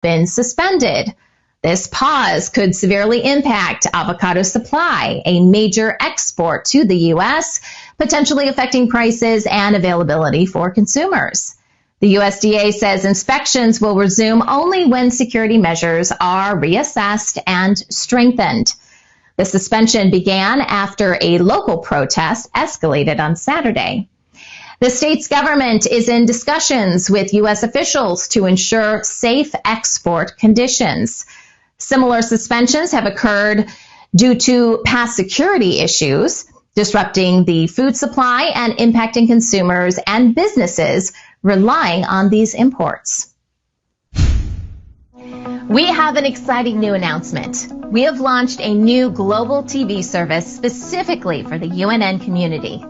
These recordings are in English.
been suspended. This pause could severely impact avocado supply, a major export to the U.S., potentially affecting prices and availability for consumers. The USDA says inspections will resume only when security measures are reassessed and strengthened. The suspension began after a local protest escalated on Saturday. The state's government is in discussions with U.S. officials to ensure safe export conditions. Similar suspensions have occurred due to past security issues, disrupting the food supply and impacting consumers and businesses relying on these imports. We have an exciting new announcement. We have launched a new global TV service specifically for the UNN community.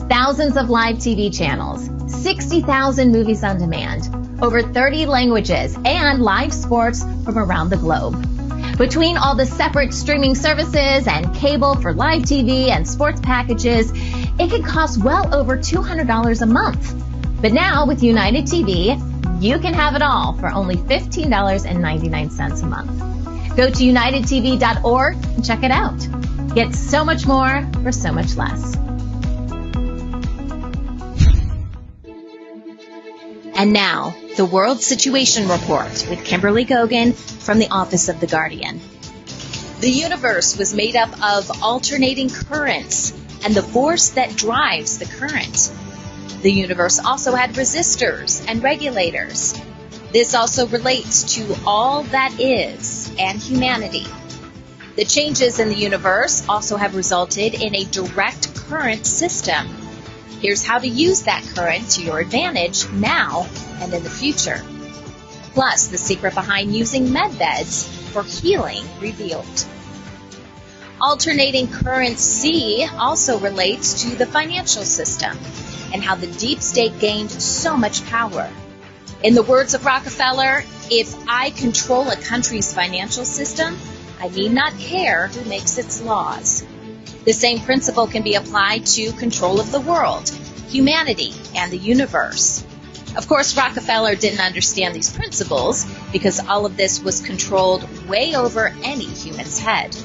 Thousands of live TV channels, 60,000 movies on demand, over 30 languages, and live sports from around the globe. Between all the separate streaming services and cable for live TV and sports packages, it could cost well over $200 a month. But now with United TV, you can have it all for only $15.99 a month. Go to unitedtv.org and check it out. Get so much more for so much less. And now, the World Situation Report with Kimberly Gogan from the Office of the Guardian. The universe was made up of alternating currents and the force that drives the current. The universe also had resistors and regulators. This also relates to all that is and humanity. The changes in the universe also have resulted in a direct current system. Here's how to use that current to your advantage now and in the future. Plus, the secret behind using med beds for healing revealed. Alternating current C also relates to the financial system and how the deep state gained so much power. In the words of Rockefeller, if I control a country's financial system, I need not care who makes its laws. The same principle can be applied to control of the world, humanity, and the universe. Of course, Rockefeller didn't understand these principles because all of this was controlled way over any human's head.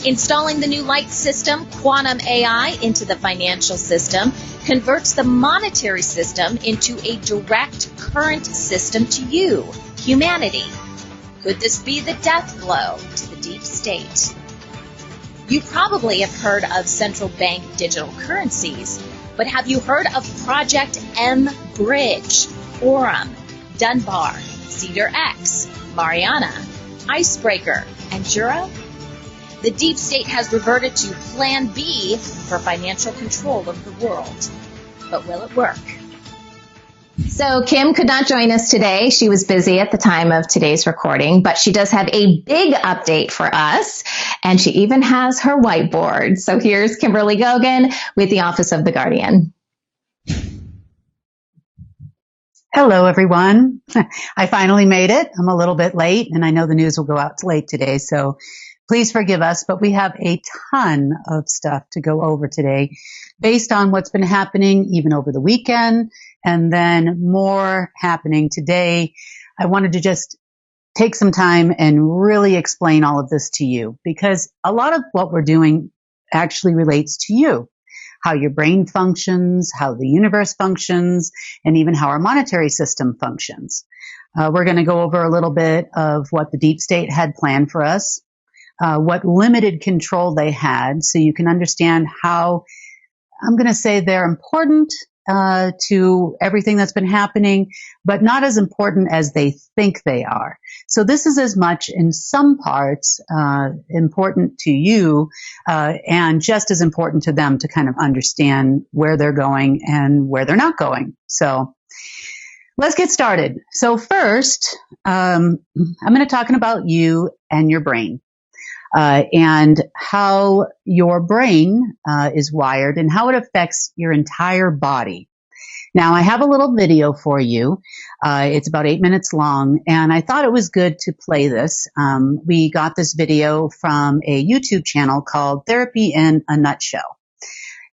Installing the new light system, quantum AI, into the financial system converts the monetary system into a direct current system to you, humanity. Could this be the death blow to the deep state? You probably have heard of central bank digital currencies, but have you heard of Project M Bridge, Forum, Dunbar, Cedar X, Mariana, Icebreaker, and Jura? The deep state has reverted to Plan B for financial control of the world. But will it work? So Kim could not join us today. She was busy at the time of today's recording, but she does have a big update for us, and she even has her whiteboard. So here's Kimberly Gogan with the Office of the Guardian. Hello, everyone. I finally made it. I'm a little bit late, and I know the news will go out late today, so please forgive us, but we have a ton of stuff to go over today based on what's been happening even over the weekend and then more happening today. I wanted to just take some time and really explain all of this to you because a lot of what we're doing actually relates to you, how your brain functions, how the universe functions, and even how our monetary system functions. We're going to go over a little bit of what the deep state had planned for us, what limited control they had, so you can understand how, I'm going to say they're important to everything that's been happening, but not as important as they think they are. So this is as much, in some parts, important to you and just as important to them to kind of understand where they're going and where they're not going. So let's get started. So first, I'm going to talk about you and your brain. And how your brain is wired and how it affects your entire body. Now, I have a little video for you. It's about 8 minutes long, and I thought it was good to play this. We got this video from a YouTube channel called Therapy in a Nutshell.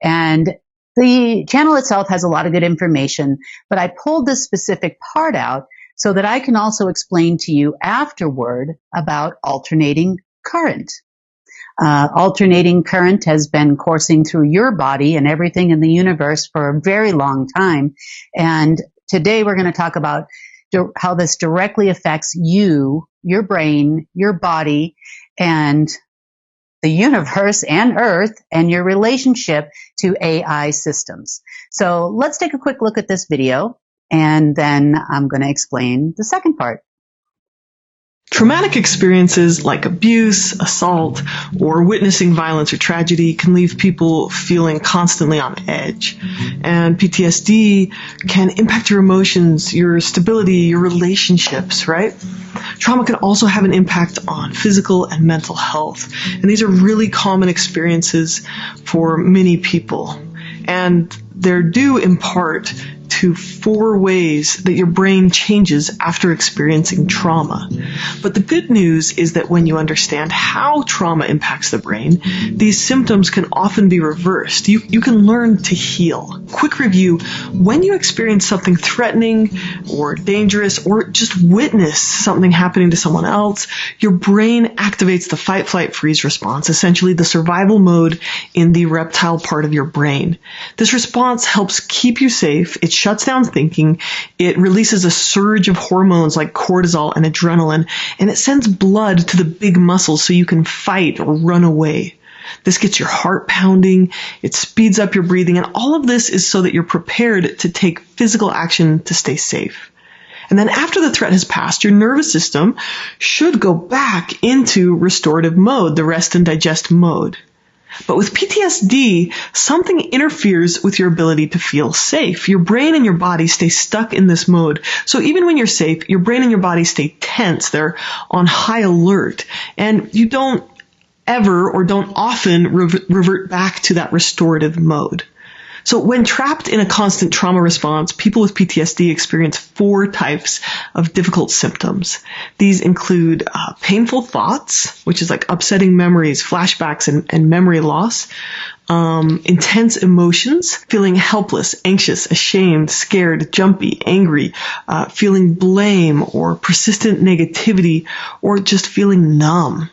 And the channel itself has a lot of good information, but I pulled this specific part out so that I can also explain to you afterward about alternating current. Alternating current has been coursing through your body and everything in the universe for a very long time. And today we're going to talk about how this directly affects you, your brain, your body, and the universe and Earth, and your relationship to AI systems. So let's take a quick look at this video, and then I'm going to explain the second part. Traumatic experiences like abuse, assault, or witnessing violence or tragedy can leave people feeling constantly on edge. And PTSD can impact your emotions, your stability, your relationships, right? Trauma can also have an impact on physical and mental health. And these are really common experiences for many people. And they're due in part to 4 ways that your brain changes after experiencing trauma. But the good news is that when you understand how trauma impacts the brain, these symptoms can often be reversed. You can learn to heal. Quick review: when you experience something threatening or dangerous, or just witness something happening to someone else, your brain activates the fight, flight, freeze response, essentially the survival mode in the reptile part of your brain. This response helps keep you safe. It shuts down thinking, it releases a surge of hormones like cortisol and adrenaline, and it sends blood to the big muscles so you can fight or run away. This gets your heart pounding, it speeds up your breathing, and all of this is so that you're prepared to take physical action to stay safe. And then after the threat has passed, your nervous system should go back into restorative mode, the rest and digest mode. But with PTSD, something interferes with your ability to feel safe. Your brain and your body stay stuck in this mode. So even when you're safe, your brain and your body stay tense. They're on high alert. And you don't ever or don't often revert back to that restorative mode. So when trapped in a constant trauma response, people with PTSD experience 4 types of difficult symptoms. These include painful thoughts, which is like upsetting memories, flashbacks, and memory loss. Intense emotions, feeling helpless, anxious, ashamed, scared, jumpy, angry, feeling blame or persistent negativity, or just feeling numb.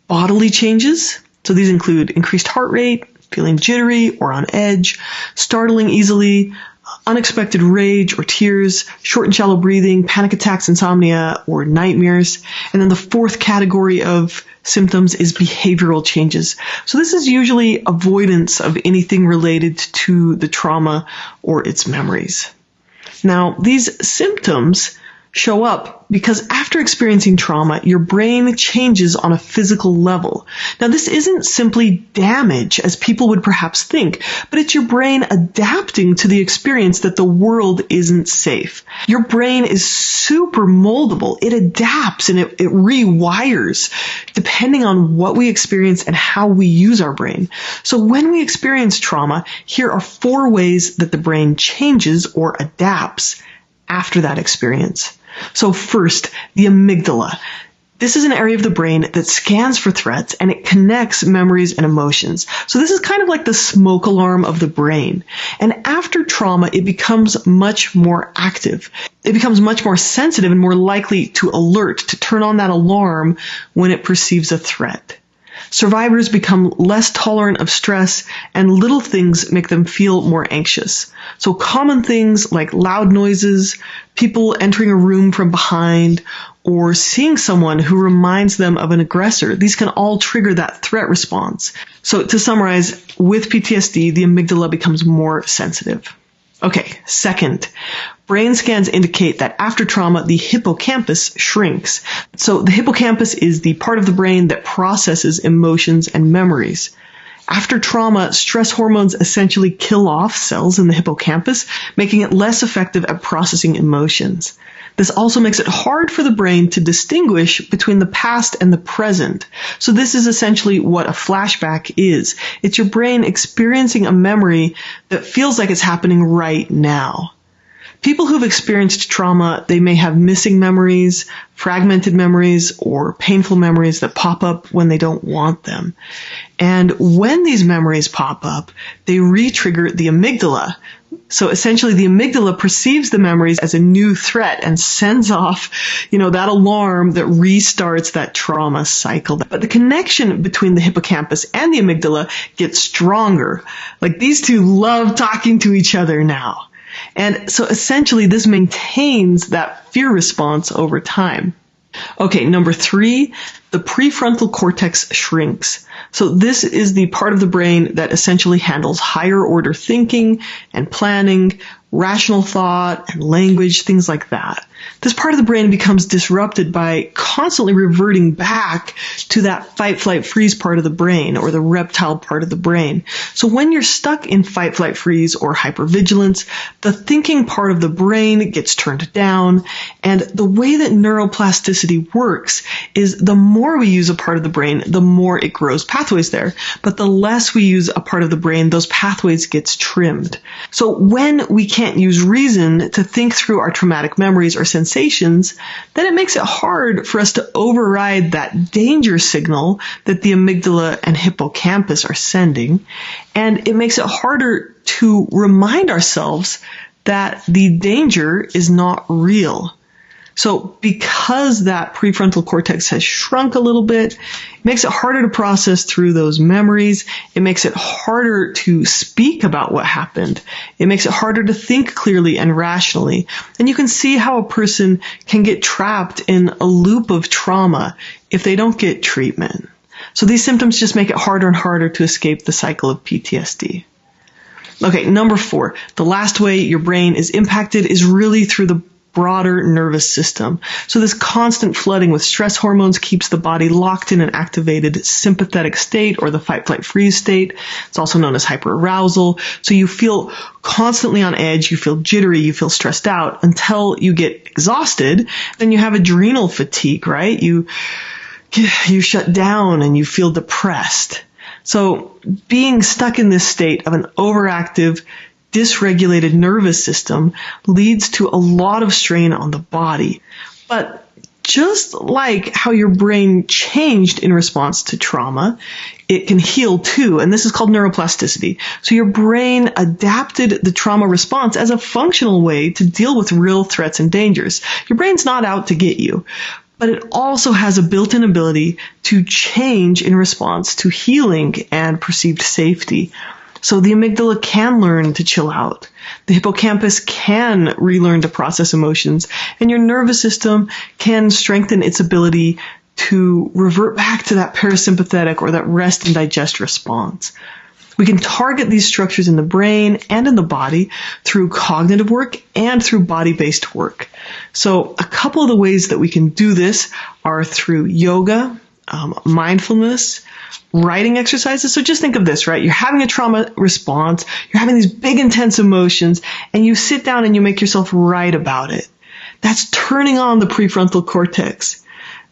Bodily changes, so these include increased heart rate, feeling jittery or on edge, startling easily, unexpected rage or tears, short and shallow breathing, panic attacks, insomnia, or nightmares. And then the 4th category of symptoms is behavioral changes. So this is usually avoidance of anything related to the trauma or its memories. Now, these symptoms show up because after experiencing trauma, your brain changes on a physical level. Now, this isn't simply damage, as people would perhaps think, but it's your brain adapting to the experience that the world isn't safe. Your brain is super moldable. It adapts and it rewires depending on what we experience and how we use our brain. So when we experience trauma, here are 4 ways that the brain changes or adapts after that experience. So first, the amygdala. This is an area of the brain that scans for threats and it connects memories and emotions. So this is kind of like the smoke alarm of the brain. And after trauma, it becomes much more active. It becomes much more sensitive and more likely to alert, to turn on that alarm when it perceives a threat. Survivors become less tolerant of stress, and little things make them feel more anxious. So common things like loud noises, people entering a room from behind, or seeing someone who reminds them of an aggressor, these can all trigger that threat response. So to summarize, with PTSD, the amygdala becomes more sensitive. Okay, second, brain scans indicate that after trauma, the hippocampus shrinks. So the hippocampus is the part of the brain that processes emotions and memories. After trauma, stress hormones essentially kill off cells in the hippocampus, making it less effective at processing emotions. This also makes it hard for the brain to distinguish between the past and the present. So this is essentially what a flashback is. It's your brain experiencing a memory that feels like it's happening right now. People who've experienced trauma, they may have missing memories, fragmented memories, or painful memories that pop up when they don't want them. And when these memories pop up, they re-trigger the amygdala. So essentially the amygdala perceives the memories as a new threat and sends off, that alarm that restarts that trauma cycle. But the connection between the hippocampus and the amygdala gets stronger. Like these two love talking to each other now. And so essentially this maintains that fear response over time. Okay, number 3, the prefrontal cortex shrinks. So this is the part of the brain that essentially handles higher order thinking and planning, rational thought and language, things like that. This part of the brain becomes disrupted by constantly reverting back to that fight, flight, freeze part of the brain, or the reptile part of the brain. So when you're stuck in fight, flight, freeze, or hypervigilance, the thinking part of the brain gets turned down. And the way that neuroplasticity works is the more we use a part of the brain, the more it grows pathways there. But the less we use a part of the brain, those pathways gets trimmed. So when we can't use reason to think through our traumatic memories or sensations, then it makes it hard for us to override that danger signal that the amygdala and hippocampus are sending. And it makes it harder to remind ourselves that the danger is not real. So because that prefrontal cortex has shrunk a little bit, it makes it harder to process through those memories. It makes it harder to speak about what happened. It makes it harder to think clearly and rationally. And you can see how a person can get trapped in a loop of trauma if they don't get treatment. So these symptoms just make it harder and harder to escape the cycle of PTSD. Okay, number 4, the last way your brain is impacted is really through the broader nervous system. So this constant flooding with stress hormones keeps the body locked in an activated sympathetic state, or the fight, flight, freeze state. It's also known as hyperarousal. So you feel constantly on edge, you feel jittery, you feel stressed out until you get exhausted. Then you have adrenal fatigue, right? You shut down and you feel depressed. So being stuck in this state of an overactive, dysregulated nervous system leads to a lot of strain on the body. But just like how your brain changed in response to trauma, it can heal too, and this is called neuroplasticity. So your brain adapted the trauma response as a functional way to deal with real threats and dangers. Your brain's not out to get you, but it also has a built-in ability to change in response to healing and perceived safety. So the amygdala can learn to chill out. The hippocampus can relearn to process emotions, and your nervous system can strengthen its ability to revert back to that parasympathetic or that rest and digest response. We can target these structures in the brain and in the body through cognitive work and through body-based work. So a couple of the ways that we can do this are through yoga, mindfulness, writing exercises. So just think of this, right? You're having a trauma response, you're having these big intense emotions, and you sit down and you make yourself write about it. That's turning on the prefrontal cortex.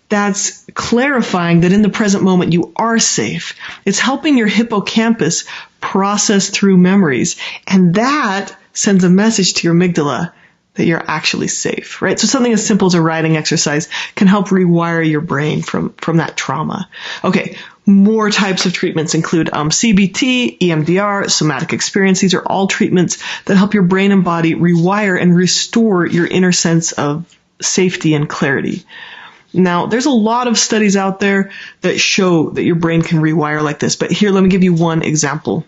That's clarifying that in the present moment you are safe. It's helping your hippocampus process through memories, and that sends a message to your amygdala that you're actually safe, right? So something as simple as a writing exercise can help rewire your brain from that trauma. Okay, more types of treatments include CBT, EMDR, somatic experience. These are all treatments that help your brain and body rewire and restore your inner sense of safety and clarity. Now, there's a lot of studies out there that show that your brain can rewire like this, but here, let me give you one example.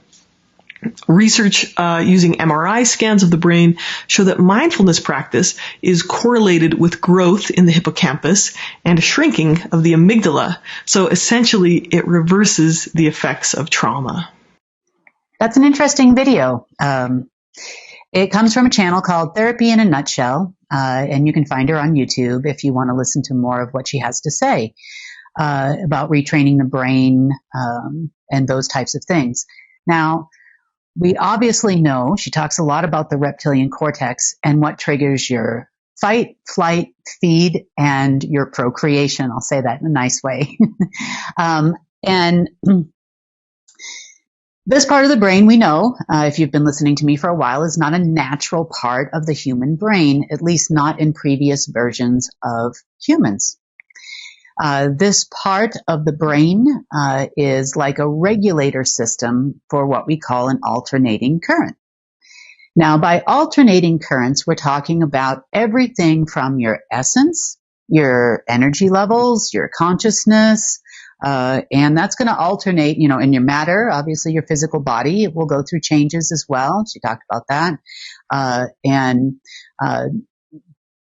Research using MRI scans of the brain show that mindfulness practice is correlated with growth in the hippocampus and a shrinking of the amygdala. So essentially, it reverses the effects of trauma. That's an interesting video. It comes from a channel called Therapy in a Nutshell, and you can find her on YouTube if you want to listen to more of what she has to say about retraining the brain and those types of things. Now, we obviously know she talks a lot about the reptilian cortex and what triggers your fight, flight, feed, and your procreation. I'll say that in a nice way. And This part of the brain, we know, if you've been listening to me for a while, is not a natural part of the human brain, at least not in previous versions of humans. This part of the brain is like a regulator system for what we call an alternating current. Now, by alternating currents, we're talking about everything from your essence, your energy levels, your consciousness, and that's going to alternate, in your matter, obviously your physical body, it will go through changes as well. She talked about that. And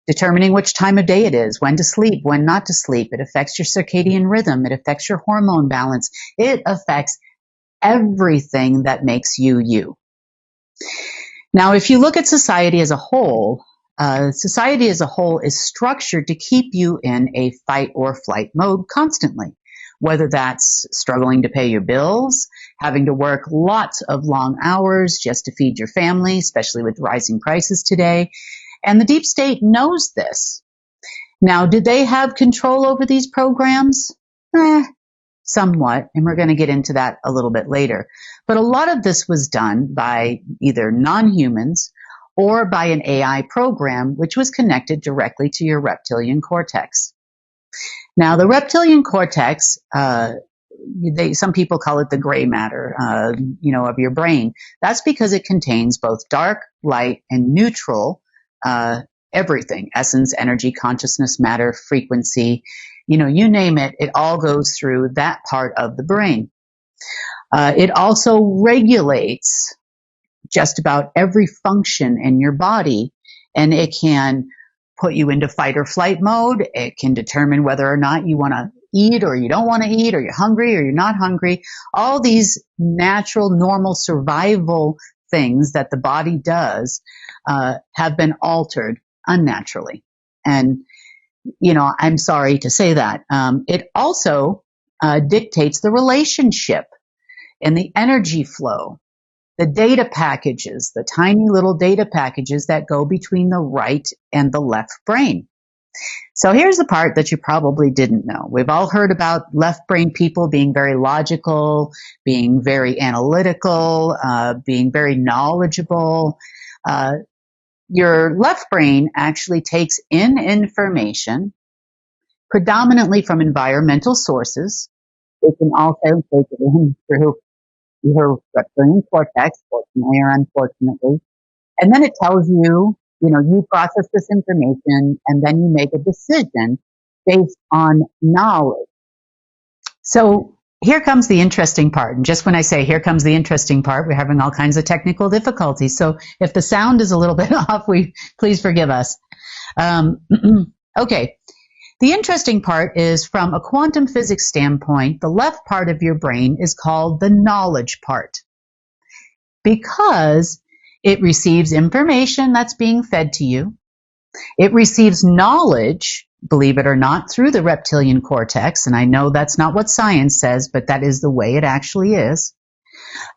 determining which time of day it is, when to sleep, when not to sleep. It affects your circadian rhythm. It affects your hormone balance. It affects everything that makes you you. Now, if you look at society as a whole is structured to keep you in a fight or flight mode constantly, whether that's struggling to pay your bills, having to work lots of long hours just to feed your family, especially with rising prices today. And the deep state knows this. Now, did they have control over these programs? Somewhat, and we're going to get into that a little bit later. But a lot of this was done by either non-humans or by an AI program, which was connected directly to your reptilian cortex. Now, the reptilian cortex, some people call it the gray matter, of your brain. That's because it contains both dark, light, and neutral, everything, essence, energy, consciousness, matter, frequency, you name it, it all goes through that part of the brain. It also regulates just about every function in your body, and it can put you into fight or flight mode. It can determine whether or not you want to eat or you don't want to eat, or you're hungry or you're not hungry. All these natural, normal survival things that the body does have been altered unnaturally. And I'm sorry to say that. It also dictates the relationship and the energy flow, the data packages, the tiny little data packages that go between the right and the left brain. So here's the part that you probably didn't know. We've all heard about left brain people being very logical, being very analytical, being very knowledgeable. Your left brain actually takes in information predominantly from environmental sources. It can also take it in through your reptilian cortex, fortunately or unfortunately. And then it tells you, you process this information and then you make a decision based on knowledge. So here comes the interesting part. And just when I say here comes the interesting part, we're having all kinds of technical difficulties. So if the sound is a little bit off, please forgive us. Okay. The interesting part is, from a quantum physics standpoint, the left part of your brain is called the knowledge part, because it receives information that's being fed to you. It receives knowledge, believe it or not, through the reptilian cortex. And I know that's not what science says, but that is the way it actually is.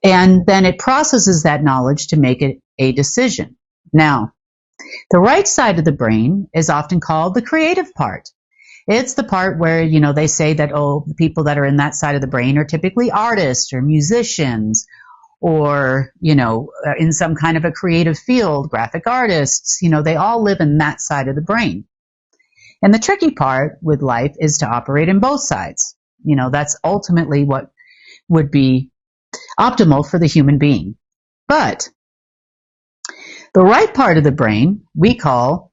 And then it processes that knowledge to make it a decision. Now, the right side of the brain is often called the creative part. It's the part where, they say that, the people that are in that side of the brain are typically artists or musicians, or, in some kind of a creative field, graphic artists. They all live in that side of the brain. And the tricky part with life is to operate in both sides. That's ultimately what would be optimal for the human being. But the right part of the brain we call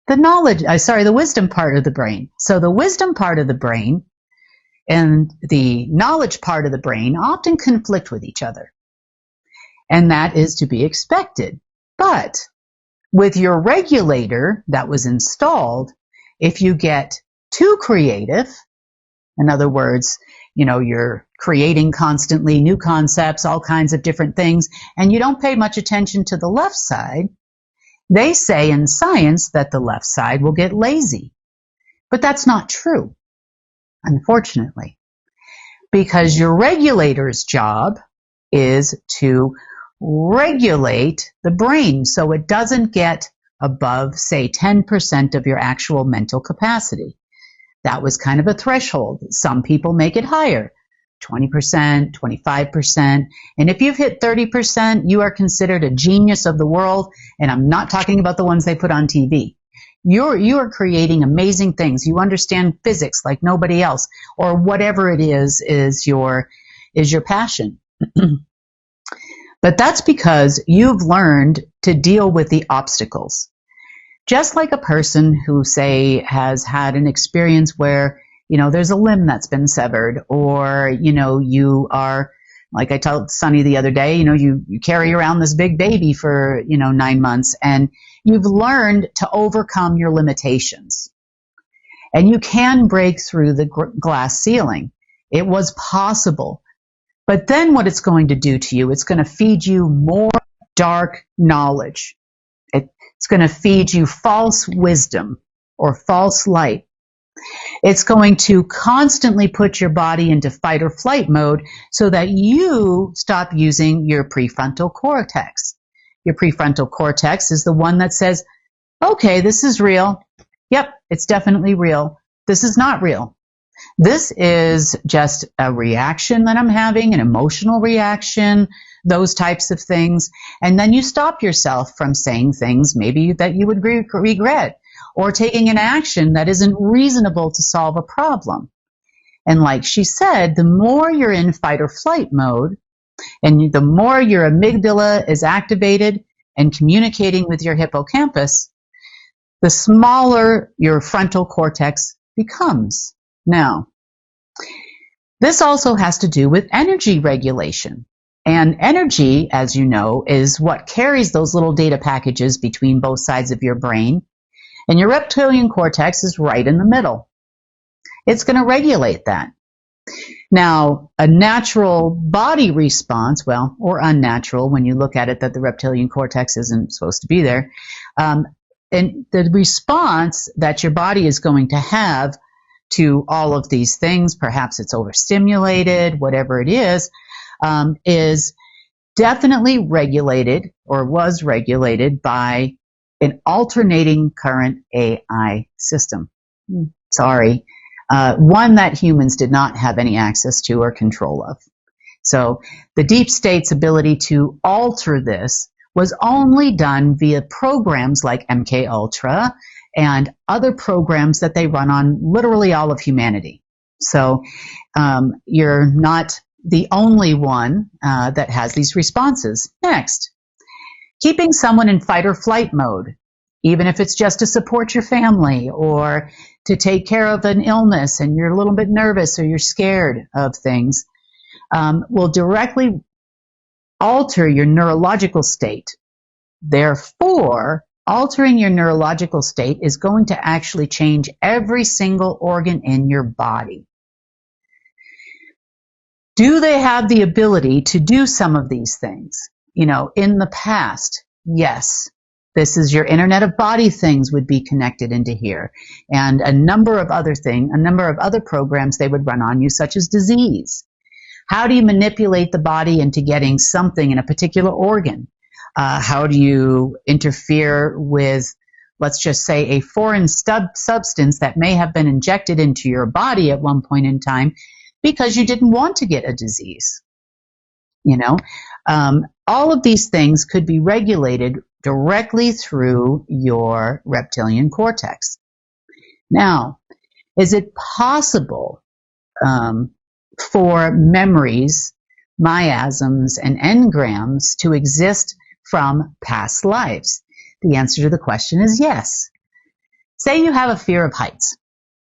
the wisdom part of the brain. So the wisdom part of the brain and the knowledge part of the brain often conflict with each other. And that is to be expected. But with your regulator that was installed, if you get too creative, in other words, you're creating constantly new concepts, all kinds of different things, and you don't pay much attention to the left side, they say in science that the left side will get lazy. But that's not true, unfortunately, because your regulator's job is to regulate the brain so it doesn't get above, say, 10% of your actual mental capacity. That was kind of a threshold. Some people make it higher. 20%, 25%. And if you've hit 30%, you are considered a genius of the world. And I'm not talking about the ones they put on TV. You are creating amazing things. You understand physics like nobody else, or whatever it is your passion. But that's because you've learned to deal with the obstacles. Just like a person who, say, has had an experience where, there's a limb that's been severed, or, you are, like I told Sunny the other day, you carry around this big baby for, 9 months, and you've learned to overcome your limitations. And you can break through the glass ceiling. It was possible. But then what it's going to do to you, it's going to feed you more dark knowledge. It's going to feed you false wisdom or false light. It's going to constantly put your body into fight or flight mode so that you stop using your prefrontal cortex. Your prefrontal cortex is the one that says, okay, this is real. Yep, it's definitely real. This is not real. This is just a reaction that I'm having, an emotional reaction, those types of things. And then you stop yourself from saying things maybe that you would regret, or taking an action that isn't reasonable to solve a problem. And like she said, the more you're in fight or flight mode, and the more your amygdala is activated and communicating with your hippocampus, the smaller your frontal cortex becomes. Now, this also has to do with energy regulation. And energy, as you know, is what carries those little data packages between both sides of your brain. And your reptilian cortex is right in the middle. It's going to regulate that. Now, a natural body response, well, or unnatural when you look at it that the reptilian cortex isn't supposed to be there, and the response that your body is going to have to all of these things, perhaps it's overstimulated, whatever it is definitely regulated or was regulated by an alternating current AI system. Sorry. One that humans did not have any access to or control of. So the deep state's ability to alter this was only done via programs like MK Ultra and other programs that they run on literally all of humanity. So you're not the only one that has these responses. Next, keeping someone in fight or flight mode, even if it's just to support your family or to take care of an illness and you're a little bit nervous or you're scared of things, will directly alter your neurological state. Therefore, altering your neurological state is going to actually change every single organ in your body. Do they have the ability to do some of these things? In the past, yes. This is your Internet of Body things would be connected into here. And a number of other programs they would run on you, such as disease. How do you manipulate the body into getting something in a particular organ? How do you interfere with, let's just say, a foreign substance that may have been injected into your body at one point in time because you didn't want to get a disease? All of these things could be regulated directly through your reptilian cortex. Now, is it possible for memories, miasms, and engrams to exist from past lives? The answer to the question is yes. Say you have a fear of heights,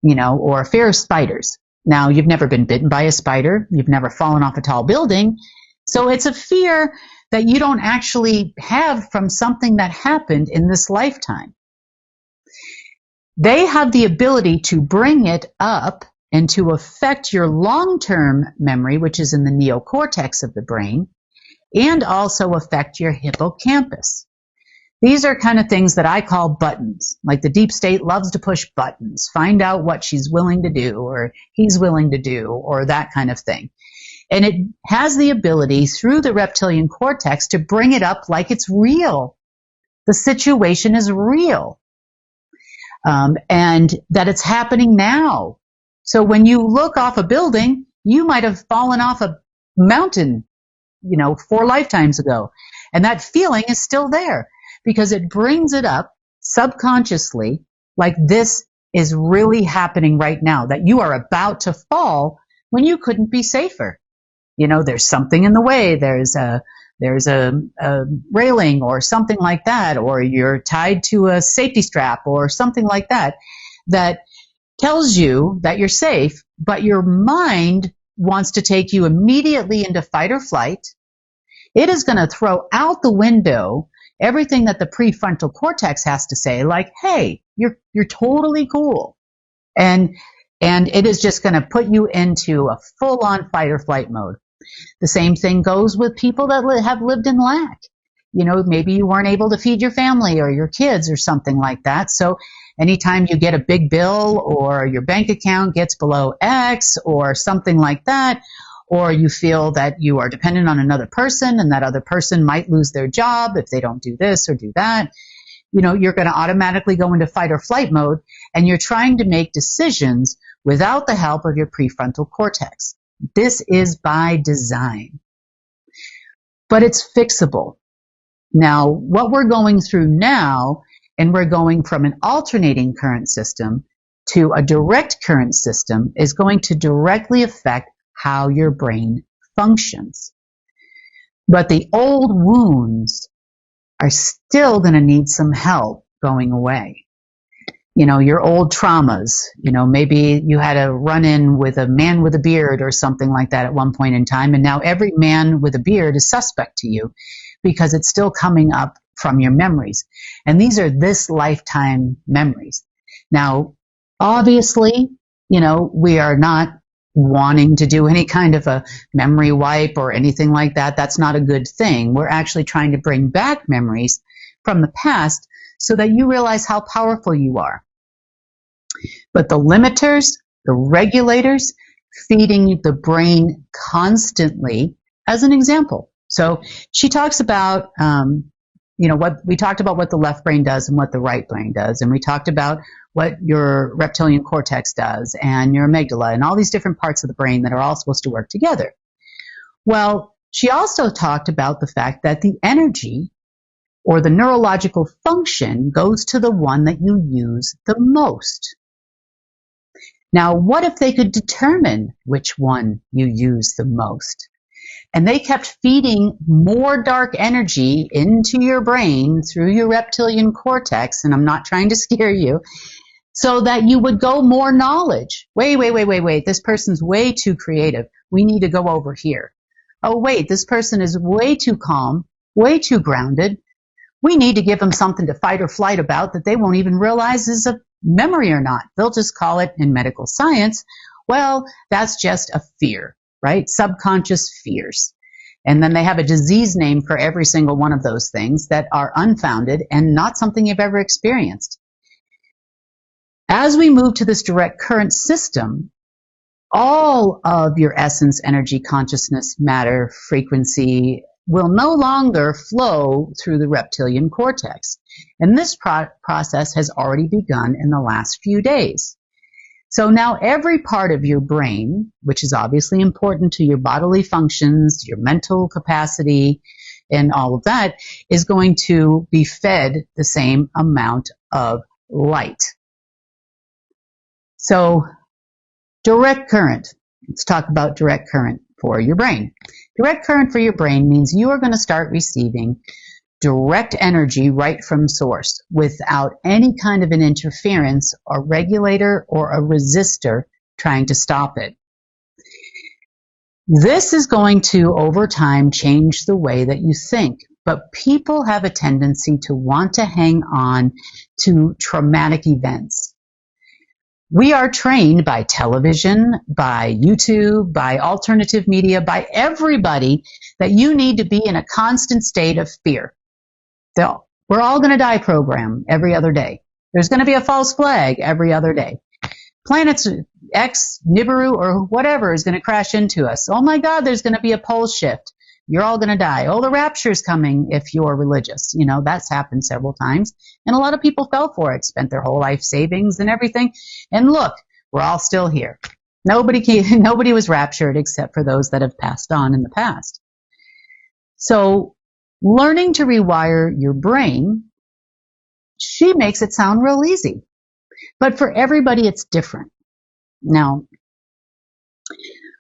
or a fear of spiders. Now, you've never been bitten by a spider. You've never fallen off a tall building. So it's a fear that you don't actually have from something that happened in this lifetime. They have the ability to bring it up and to affect your long-term memory, which is in the neocortex of the brain, and also affect your hippocampus. These are kind of things that I call buttons. Like the deep state loves to push buttons, find out what she's willing to do or he's willing to do or that kind of thing. And it has the ability through the reptilian cortex to bring it up like it's real. The situation is real. And that it's happening now. So when you look off a building, You might have fallen off a mountain, 4 lifetimes ago. And that feeling is still there because it brings it up subconsciously, like this is really happening right now, that you are about to fall when you couldn't be safer. There's something in the way. There's a railing or something like that, or you're tied to a safety strap or something like that, that tells you that you're safe, but your mind wants to take you immediately into fight or flight. It is going to throw out the window everything that the prefrontal cortex has to say, like, hey, you're totally cool. And it is just going to put you into a full-on fight or flight mode. The same thing goes with people that have lived in lack. Maybe you weren't able to feed your family or your kids or something like that. So anytime you get a big bill or your bank account gets below X or something like that, or you feel that you are dependent on another person and that other person might lose their job if they don't do this or do that, you're going to automatically go into fight or flight mode, and you're trying to make decisions without the help of your prefrontal cortex. This is by design. But it's fixable. Now, what we're going through now, and we're going from an alternating current system to a direct current system, is going to directly affect how your brain functions. But the old wounds are still going to need some help going away. Your old traumas, maybe you had a run-in with a man with a beard or something like that at one point in time, and now every man with a beard is suspect to you because it's still coming up from your memories. And these are this lifetime memories. Now, obviously, we are not wanting to do any kind of a memory wipe or anything like that. That's not a good thing. We're actually trying to bring back memories from the past so that you realize how powerful you are. But the limiters, the regulators, feeding the brain constantly, as an example. So she talks about, what we talked about what the left brain does and what the right brain does. And we talked about what your reptilian cortex does and your amygdala and all these different parts of the brain that are all supposed to work together. Well, she also talked about the fact that the energy or the neurological function goes to the one that you use the most. Now, what if they could determine which one you use the most? And they kept feeding more dark energy into your brain through your reptilian cortex, and I'm not trying to scare you, so that you would go more knowledge. Wait, this person's way too creative. We need to go over here. Oh, wait, this person is way too calm, way too grounded. We need to give them something to fight or flight about that they won't even realize is a memory or not. They'll just call it in medical science, well, that's just a fear, right? Subconscious fears. And then they have a disease name for every single one of those things that are unfounded and not something you've ever experienced. As we move to this direct current system, all of your essence, energy, consciousness, matter, frequency will no longer flow through the reptilian cortex. And this process has already begun in the last few days. So now every part of your brain, which is obviously important to your bodily functions, your mental capacity, and all of that, is going to be fed the same amount of light. So direct current. Let's talk about direct current for your brain. Direct current for your brain means you are going to start receiving direct energy right from source without any kind of an interference or regulator or a resistor trying to stop it. This is going to, over time, change the way that you think. But people have a tendency to want to hang on to traumatic events. We are trained by television, by YouTube, by alternative media, by everybody that you need to be in a constant state of fear. We're all going to die program every other day. There's going to be a false flag every other day. Planets X, Nibiru, or whatever is going to crash into us. Oh my God, there's going to be a pole shift. You're all going to die. Oh, the rapture's coming if you're religious. That's happened several times. And a lot of people fell for it, spent their whole life savings and everything. And look, we're all still here. Nobody was raptured except for those that have passed on in the past. So learning to rewire your brain, she makes it sound real easy. But for everybody, it's different. Now,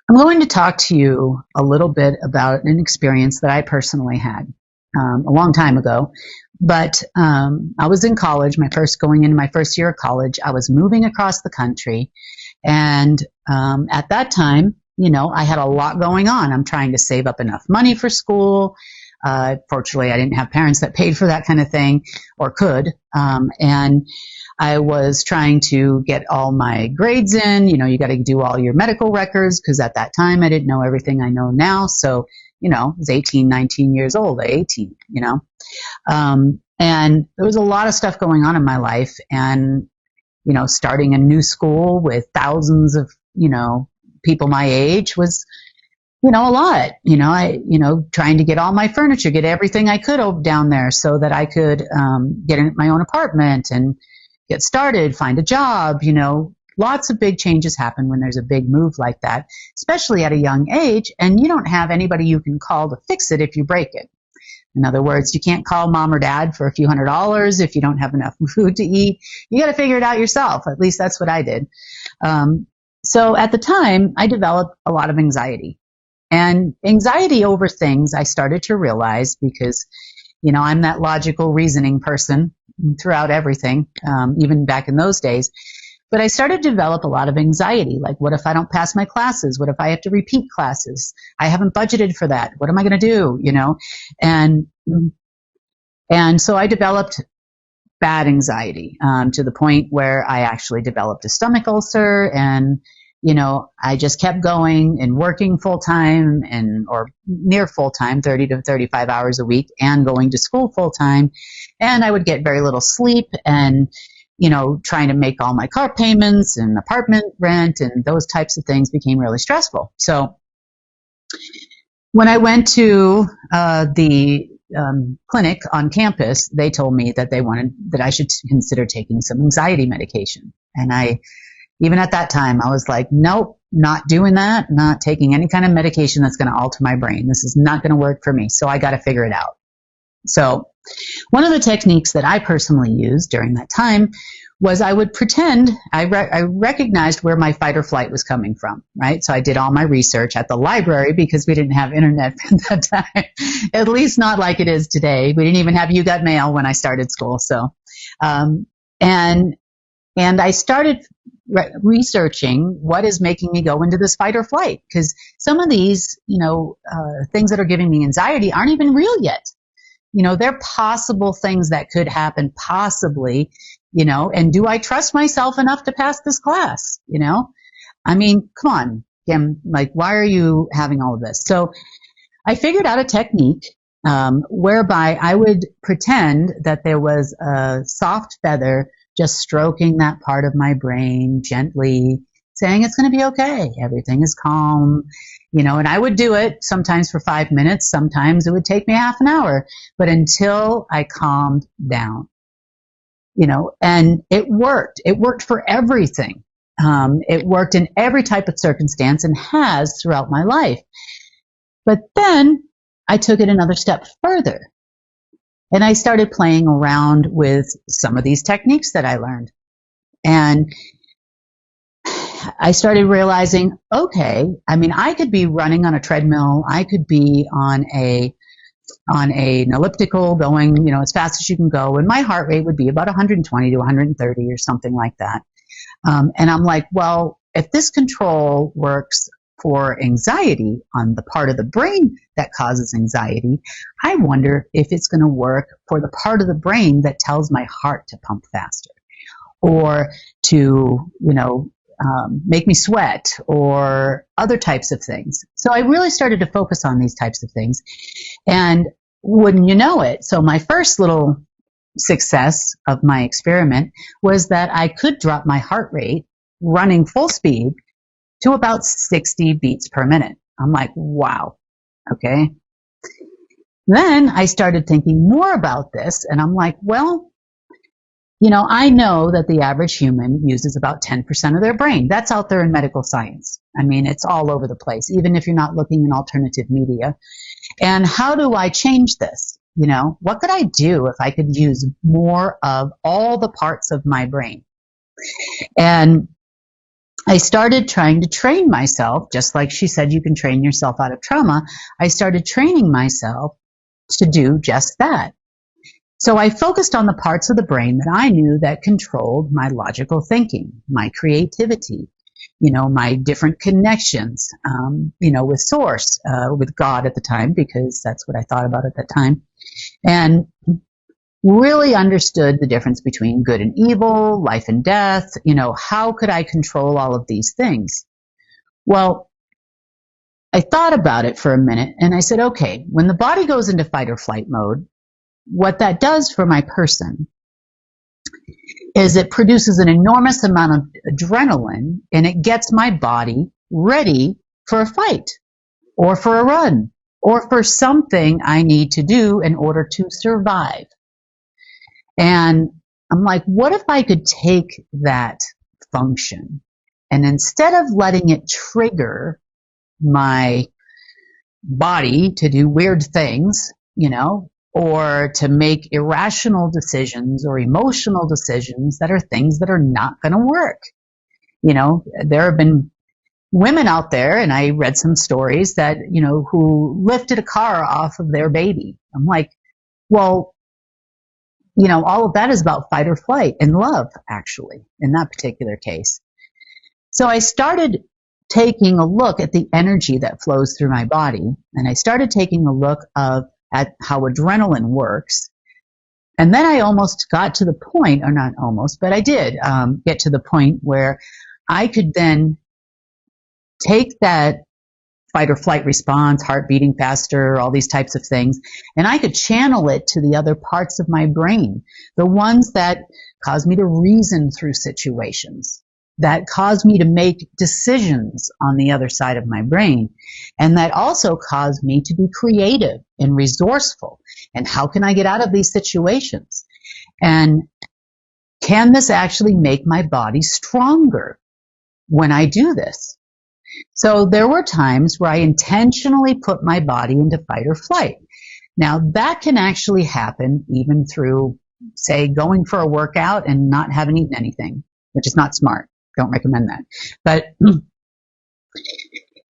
I'm going to talk to you a little bit about an experience that I personally had a long time ago. But I was in college, going into my first year of college. I was moving across the country. And at that time, I had a lot going on. I'm trying to save up enough money for school. Fortunately, I didn't have parents that paid for that kind of thing or could. And I was trying to get all my grades in. You got to do all your medical records because at that time I didn't know everything I know now. So, I was 18, 19 years old, 18, and there was a lot of stuff going on in my life. And, starting a new school with thousands of, people my age was, a lot. Trying to get all my furniture, get everything I could down there so that I could get in my own apartment and get started, find a job. Lots of big changes happen when there's a big move like that, especially at a young age, and you don't have anybody you can call to fix it if you break it. In other words, you can't call mom or dad for a few $100s if you don't have enough food to eat. You got to figure it out yourself. At least that's what I did. So at the time, I developed a lot of anxiety. And anxiety over things I started to realize because, I'm that logical reasoning person throughout everything, even back in those days. But I started to develop a lot of anxiety. Like, what if I don't pass my classes? What if I have to repeat classes? I haven't budgeted for that. What am I going to do? And so I developed bad anxiety to the point where I actually developed a stomach ulcer. And, I just kept going and working full time or near full time, 30 to 35 hours a week, and going to school full time. And I would get very little sleep and, trying to make all my car payments and apartment rent and those types of things became really stressful. So when I went to the clinic on campus, they told me that that I should consider taking some anxiety medication. And even at that time, I was like, nope, not doing that, not taking any kind of medication that's going to alter my brain. This is not going to work for me. So I got to figure it out. So one of the techniques that I personally used during that time was I would pretend I recognized where my fight or flight was coming from, right? So I did all my research at the library because we didn't have internet at that time, at least not like it is today. We didn't even have You Got Mail when I started school. So, and I started researching what is making me go into this fight or flight, because some of these, things that are giving me anxiety aren't even real yet. They're possible things that could happen, possibly, and do I trust myself enough to pass this class? I mean, come on, Kim, like, why are you having all of this? So I figured out a technique whereby I would pretend that there was a soft feather just stroking that part of my brain gently, saying it's going to be okay. Everything is calm. And I would do it sometimes for 5 minutes. Sometimes it would take me half an hour, but until I calmed down, and it worked. It worked for everything. It worked in every type of circumstance and has throughout my life. But then I took it another step further and I started playing around with some of these techniques that I learned. And I started realizing, okay, I mean, I could be running on a treadmill. I could be on an elliptical going, as fast as you can go. And my heart rate would be about 120 to 130 or something like that. And I'm like, well, if this control works for anxiety on the part of the brain that causes anxiety, I wonder if it's going to work for the part of the brain that tells my heart to pump faster or to, make me sweat or other types of things. So I really started to focus on these types of things. And wouldn't you know it? So my first little success of my experiment was that I could drop my heart rate running full speed to about 60 beats per minute. I'm like, wow. Okay. Then I started thinking more about this and I'm like, well, I know that the average human uses about 10% of their brain. That's out there in medical science. I mean, it's all over the place, even if you're not looking in alternative media. And how do I change this? What could I do if I could use more of all the parts of my brain? And I started trying to train myself, just like she said, you can train yourself out of trauma. I started training myself to do just that. So I focused on the parts of the brain that I knew that controlled my logical thinking, my creativity, my different connections, with source, with God at the time, because that's what I thought about at that time. And really understood the difference between good and evil, life and death. How could I control all of these things? Well, I thought about it for a minute and I said, okay, when the body goes into fight or flight mode, what that does for my person is it produces an enormous amount of adrenaline and it gets my body ready for a fight or for a run or for something I need to do in order to survive. And I'm like, what if I could take that function and instead of letting it trigger my body to do weird things, or to make irrational decisions or emotional decisions that are things that are not going to work. There have been women out there, and I read some stories that, who lifted a car off of their baby. I'm like, well, all of that is about fight or flight and love, actually, in that particular case. So I started taking a look at the energy that flows through my body, and I started taking a look at how adrenaline works. And then I almost got to the point, or not almost, but I did get to the point where I could then take that fight or flight response, heart beating faster, all these types of things, and I could channel it to the other parts of my brain, the ones that cause me to reason through situations, that cause me to make decisions on the other side of my brain, and that also cause me to be creative and resourceful. And how can I get out of these situations? And can this actually make my body stronger when I do this? So there were times where I intentionally put my body into fight or flight. Now that can actually happen even through, say, going for a workout and not having eaten anything, which is not smart. Don't recommend that. But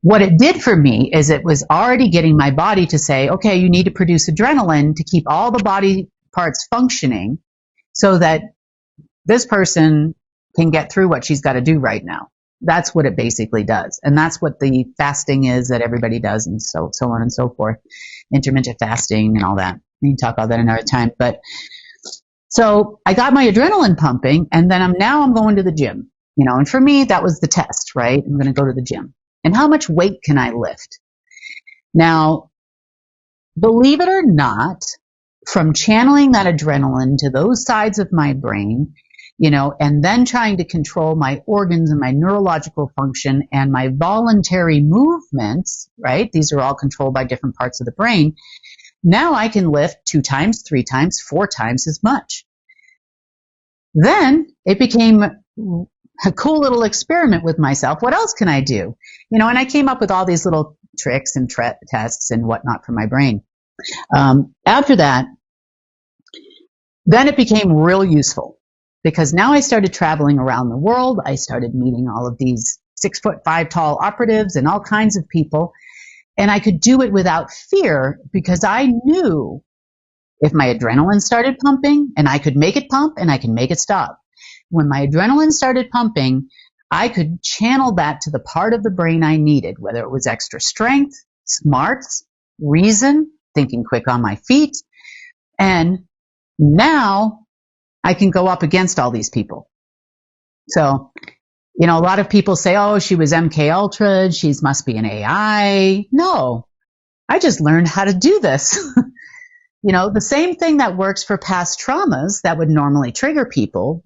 what it did for me is it was already getting my body to say, okay, you need to produce adrenaline to keep all the body parts functioning so that this person can get through what she's got to do right now. That's what it basically does. And that's what the fasting is that everybody does, and so on and so forth. Intermittent fasting and all that. We can talk about that another time. But so I got my adrenaline pumping, and then I'm going to the gym. And for me, that was the test, right? I'm going to go to the gym. And how much weight can I lift? Now, believe it or not, from channeling that adrenaline to those sides of my brain, and then trying to control my organs and my neurological function and my voluntary movements, right? These are all controlled by different parts of the brain. Now I can lift 2 times, 3 times, 4 times as much. Then it became a cool little experiment with myself. What else can I do? And I came up with all these little tricks and tests and whatnot for my brain. After that, then it became real useful because now I started traveling around the world. I started meeting all of these 6'5" tall operatives and all kinds of people. And I could do it without fear because I knew if my adrenaline started pumping, and I could make it pump and I can make it stop. When my adrenaline started pumping, I could channel that to the part of the brain I needed, whether it was extra strength, smarts, reason, thinking quick on my feet. And now I can go up against all these people. So, a lot of people say, oh, she was MK Ultra, she must be an AI. No, I just learned how to do this. The same thing that works for past traumas that would normally trigger people,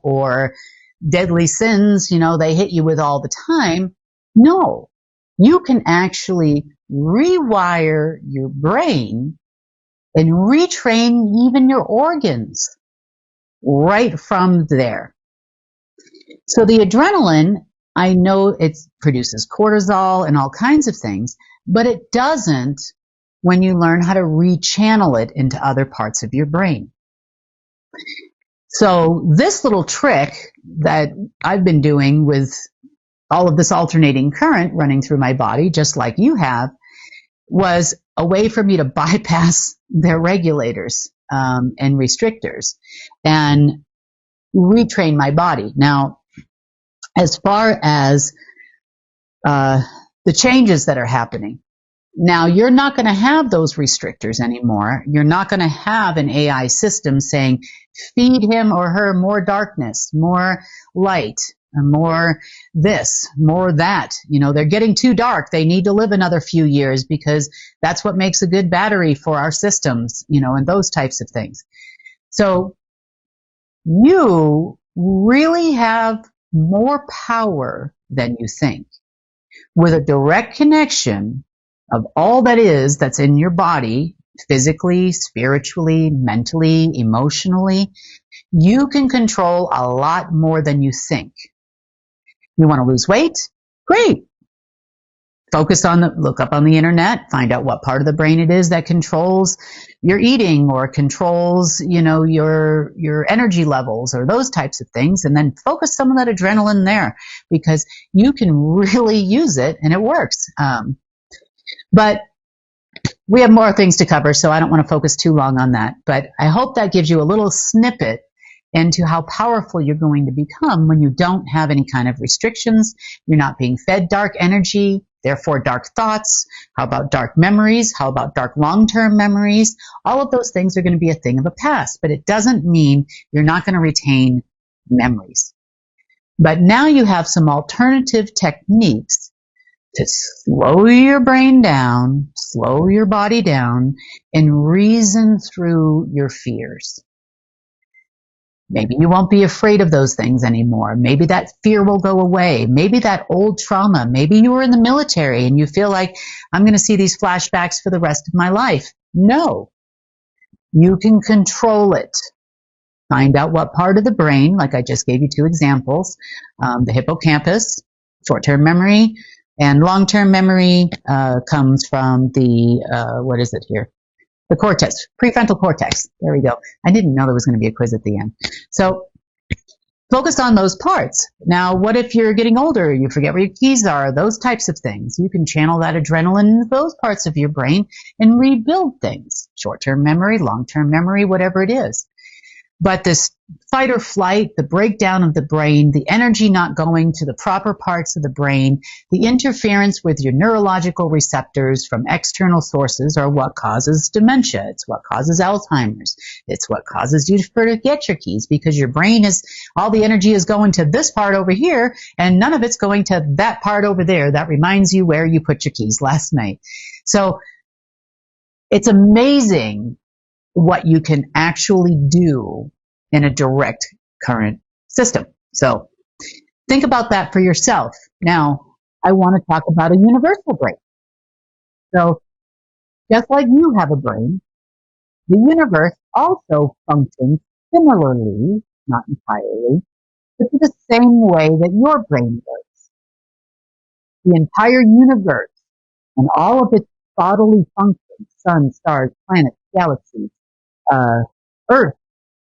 or deadly sins, they hit you with all the time. No, you can actually rewire your brain and retrain even your organs right from there. So the adrenaline, I know it produces cortisol and all kinds of things, but it doesn't when you learn how to rechannel it into other parts of your brain. So this little trick that I've been doing with all of this alternating current running through my body, just like you have, was a way for me to bypass their regulators and restrictors and retrain my body. Now, as far as the changes that are happening, now you're not going to have those restrictors anymore. You're not going to have an AI system saying, feed him or her more darkness, more light, more this, more that. You know, they're getting too dark. They need to live another few years because that's what makes a good battery for our systems, you know, and those types of things. So you really have more power than you think. With a direct connection of all that is that's in your body, physically, spiritually, mentally, emotionally, you can control a lot more than you think. You want to lose weight? Great. Look up on the internet, find out what part of the brain it is that controls your eating or controls, you know, your energy levels or those types of things, and then focus some of that adrenaline there because you can really use it and it works. But we have more things to cover, so I don't want to focus too long on that. But I hope that gives you a little snippet into how powerful you're going to become when you don't have any kind of restrictions. You're not being fed dark energy, therefore dark thoughts. How about dark memories? How about dark long-term memories? All of those things are going to be a thing of the past, but it doesn't mean you're not going to retain memories. But now you have some alternative techniques to slow your brain down, slow your body down, and reason through your fears. Maybe you won't be afraid of those things anymore. Maybe that fear will go away. Maybe that old trauma. Maybe you were in the military and you feel like, I'm going to see these flashbacks for the rest of my life. No. You can control it. Find out what part of the brain, like I just gave you 2 examples, the hippocampus, short-term memory, and long-term memory comes from the, what is it here? The cortex, prefrontal cortex. There we go. I didn't know there was going to be a quiz at the end. So focus on those parts. Now, what if you're getting older, you forget where your keys are, those types of things. You can channel that adrenaline into those parts of your brain and rebuild things. Short-term memory, long-term memory, whatever it is. But this fight or flight, the breakdown of the brain, the energy not going to the proper parts of the brain, the interference with your neurological receptors from external sources are what causes dementia. It's what causes Alzheimer's. It's what causes you to forget your keys because your brain is, all the energy is going to this part over here and none of it's going to that part over there that reminds you where you put your keys last night. So it's amazing what you can actually do in a direct current system. So think about that for yourself. Now, I want to talk about a universal brain. So just like you have a brain, the universe also functions similarly, not entirely, but in the same way that your brain works. The entire universe and all of its bodily functions, sun, stars, planets, galaxies, Earth,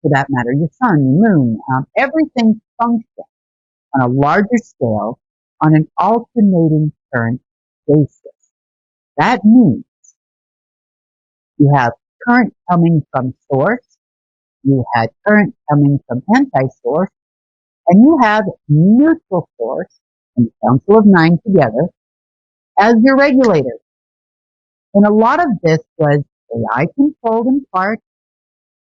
for that matter, your sun, your moon, everything functions on a larger scale on an alternating current basis. That means you have current coming from source, you had current coming from anti-source, and you have neutral source and the Council of Nine together as your regulator. And a lot of this was AI controlled in part,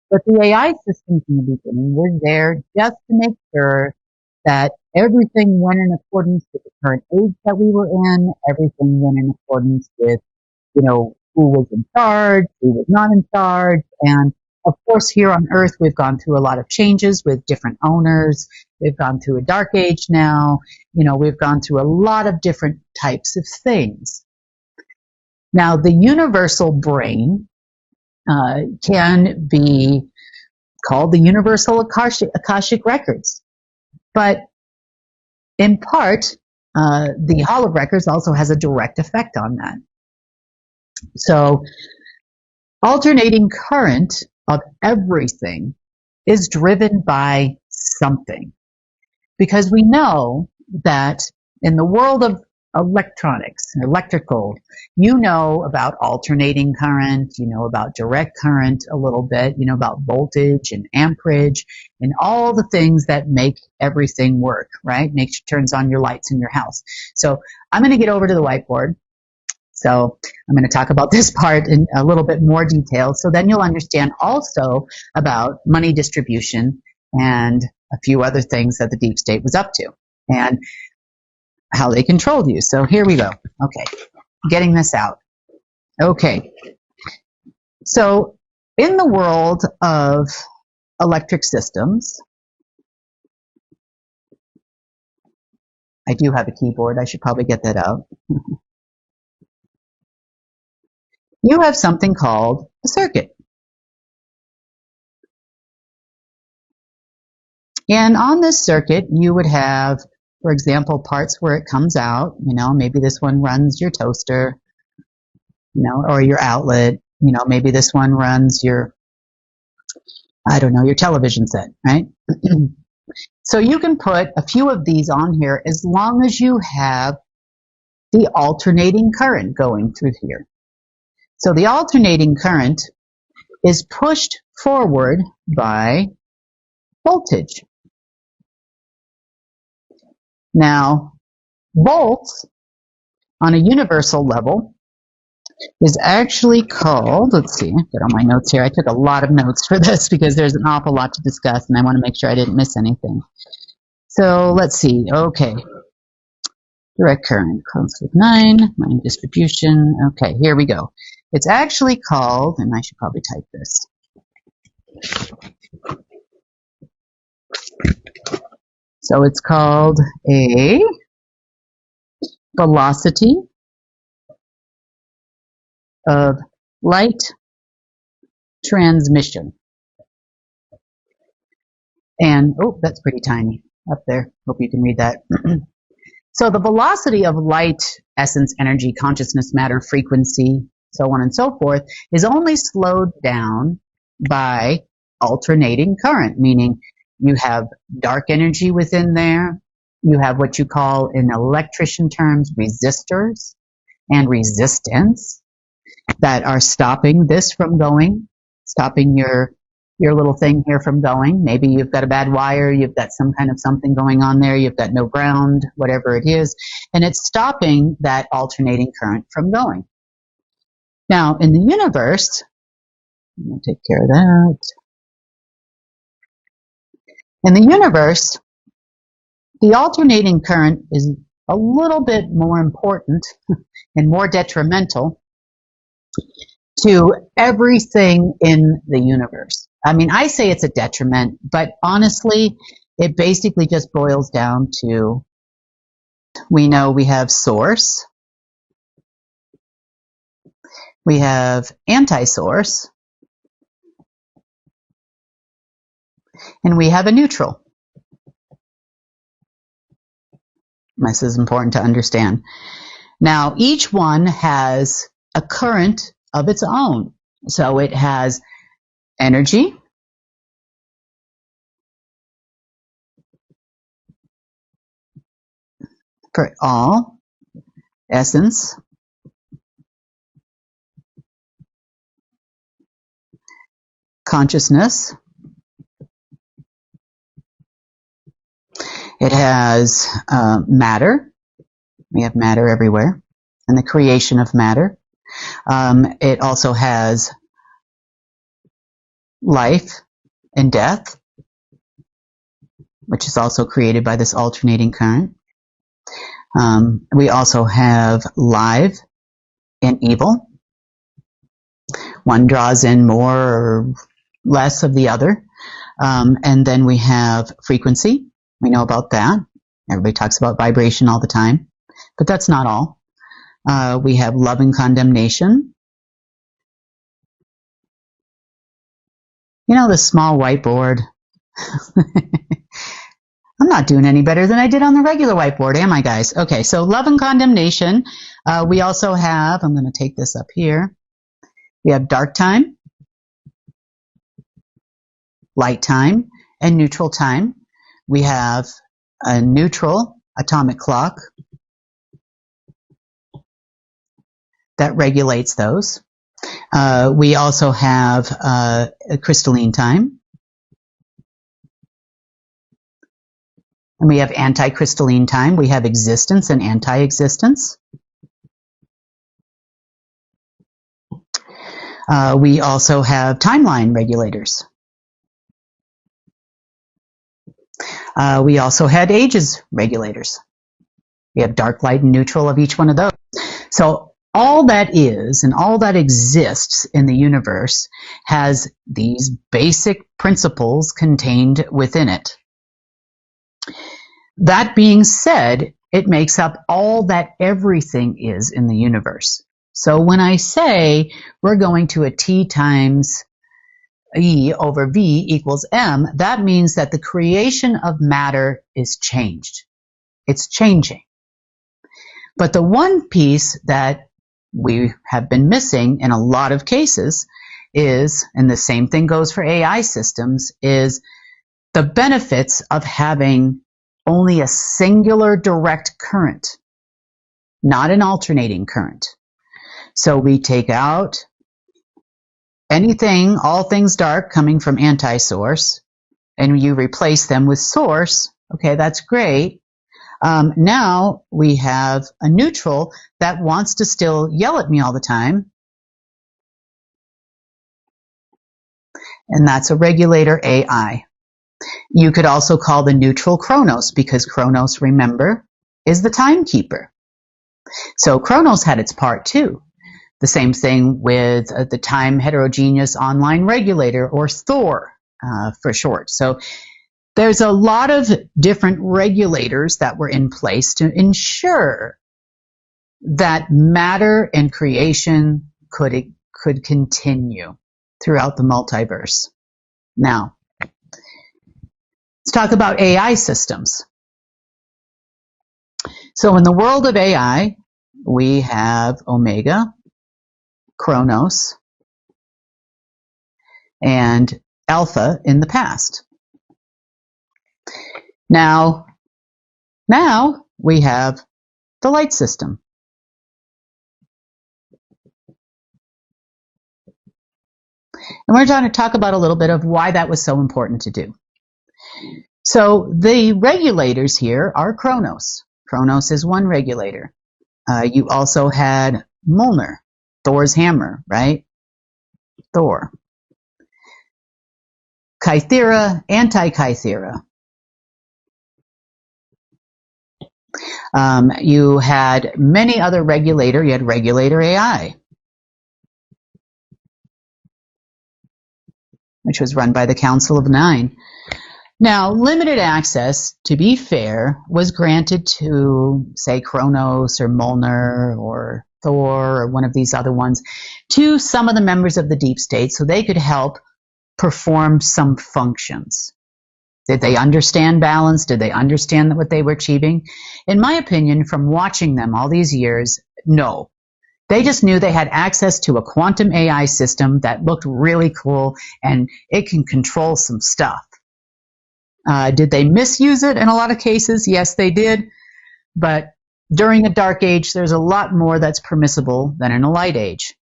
but the AI systems in the beginning were there just to make sure that everything went in accordance with the current age that we were in, everything went in accordance with, you know, who was in charge, who was not in charge. And of course, here on Earth, we've gone through a lot of changes with different owners. We've gone through a dark age now. You know, we've gone through a lot of different types of things. Now, the universal brain can be called the Universal Akashic Records. But in part, the Hall of Records also has a direct effect on that. So alternating current of everything is driven by something. Because we know that in the world of electronics, electrical, you know about alternating current, you know about direct current a little bit, you know about voltage and amperage and all the things that make everything work, right? Turns on your lights in your house. So I'm going to get over to the whiteboard. So I'm going to talk about this part in a little bit more detail. So then you'll understand also about money distribution and a few other things that the deep state was up to and how they controlled you. So here we go. Okay, getting this out. Okay, so in the world of electric systems, I do have a keyboard. I should probably get that out. You have something called a circuit. And on this circuit, you would have, for example, parts where it comes out, you know, maybe this one runs your toaster, you know, or your outlet, you know, maybe this one runs your, I don't know, your television set, right? So you can put a few of these on here as long as you have the alternating current going through here. So the alternating current is pushed forward by voltage. Now, volts on a universal level is actually called, let's see, I've got all my notes here. I took a lot of notes for this because there's an awful lot to discuss and I want to make sure I didn't miss anything. So let's see, okay. Direct current, close with 9, money distribution. Okay, here we go. It's actually called, and I should probably type this. So it's called a velocity of light transmission. And, oh, that's pretty tiny up there. Hope you can read that. So the velocity of light, essence, energy, consciousness, matter, frequency, so on and so forth, is only slowed down by alternating current, meaning you have dark energy within there. You have what you call, in electrician terms, resistors and resistance that are stopping this from going, stopping your little thing here from going. Maybe you've got a bad wire, you've got some kind of something going on there, you've got no ground, whatever it is, and it's stopping that alternating current from going. Now, in the universe, I'm going to take care of that. In the universe, the alternating current is a little bit more important and more detrimental to everything in the universe. I mean, I say it's a detriment, but honestly, it basically just boils down to, we know we have source, we have anti-source, and we have a neutral. This is important to understand. Now, each one has a current of its own. So it has energy, for all, essence, consciousness. It has matter. We have matter everywhere, and the creation of matter. It also has life and death, which is also created by this alternating current. We also have live and evil. One draws in more or less of the other. And then we have frequency. We know about that. Everybody talks about vibration all the time, but that's not all. We have love and condemnation. You know, the small whiteboard. I'm not doing any better than I did on the regular whiteboard, am I, guys? Okay, so love and condemnation. We also have, I'm going to take this up here. We have dark time, light time, and neutral time. We have a neutral atomic clock that regulates those. We also have a crystalline time. And we have anti-crystalline time. We have existence and anti-existence. We also have timeline regulators. We also had ages regulators. We have dark, light, and neutral of each one of those. So all that is and all that exists in the universe has these basic principles contained within it. That being said, it makes up all that everything is in the universe. So when I say we're going to a T times E over V equals M, that means that the creation of matter is changed. It's changing. But the one piece that we have been missing in a lot of cases is, and the same thing goes for AI systems, is the benefits of having only a singular direct current, not an alternating current. So we take out anything, all things dark coming from anti-source, and you replace them with source. Okay, that's great. Now we have a neutral that wants to still yell at me all the time. And that's a regulator AI. You could also call the neutral Chronos, because Chronos, remember, is the timekeeper. So Chronos had its part too. The same thing with the time heterogeneous online regulator, or Thor for short. So there's a lot of different regulators that were in place to ensure that matter and creation could continue throughout the multiverse. Now, let's talk about AI systems. So in the world of AI, we have Omega, Chronos, and Alpha in the past. Now we have the light system. And we're going to talk about a little bit of why that was so important to do. So the regulators here are Chronos. Chronos is one regulator. You also had Mjolnir, Thor's hammer, right? Thor. Kythera, anti-Kythera. You had many other regulator. You had regulator AI, which was run by the Council of Nine. Now, limited access, to be fair, was granted to, say, Chronos or Mjolnir or Thor or one of these other ones, to some of the members of the deep state so they could help perform some functions. Did they understand balance? Did they understand what they were achieving? In my opinion, from watching them all these years, no. They just knew they had access to a quantum AI system that looked really cool and it can control some stuff. Did they misuse it in a lot of cases? Yes, they did. But during a dark age, there's a lot more that's permissible than in a light age.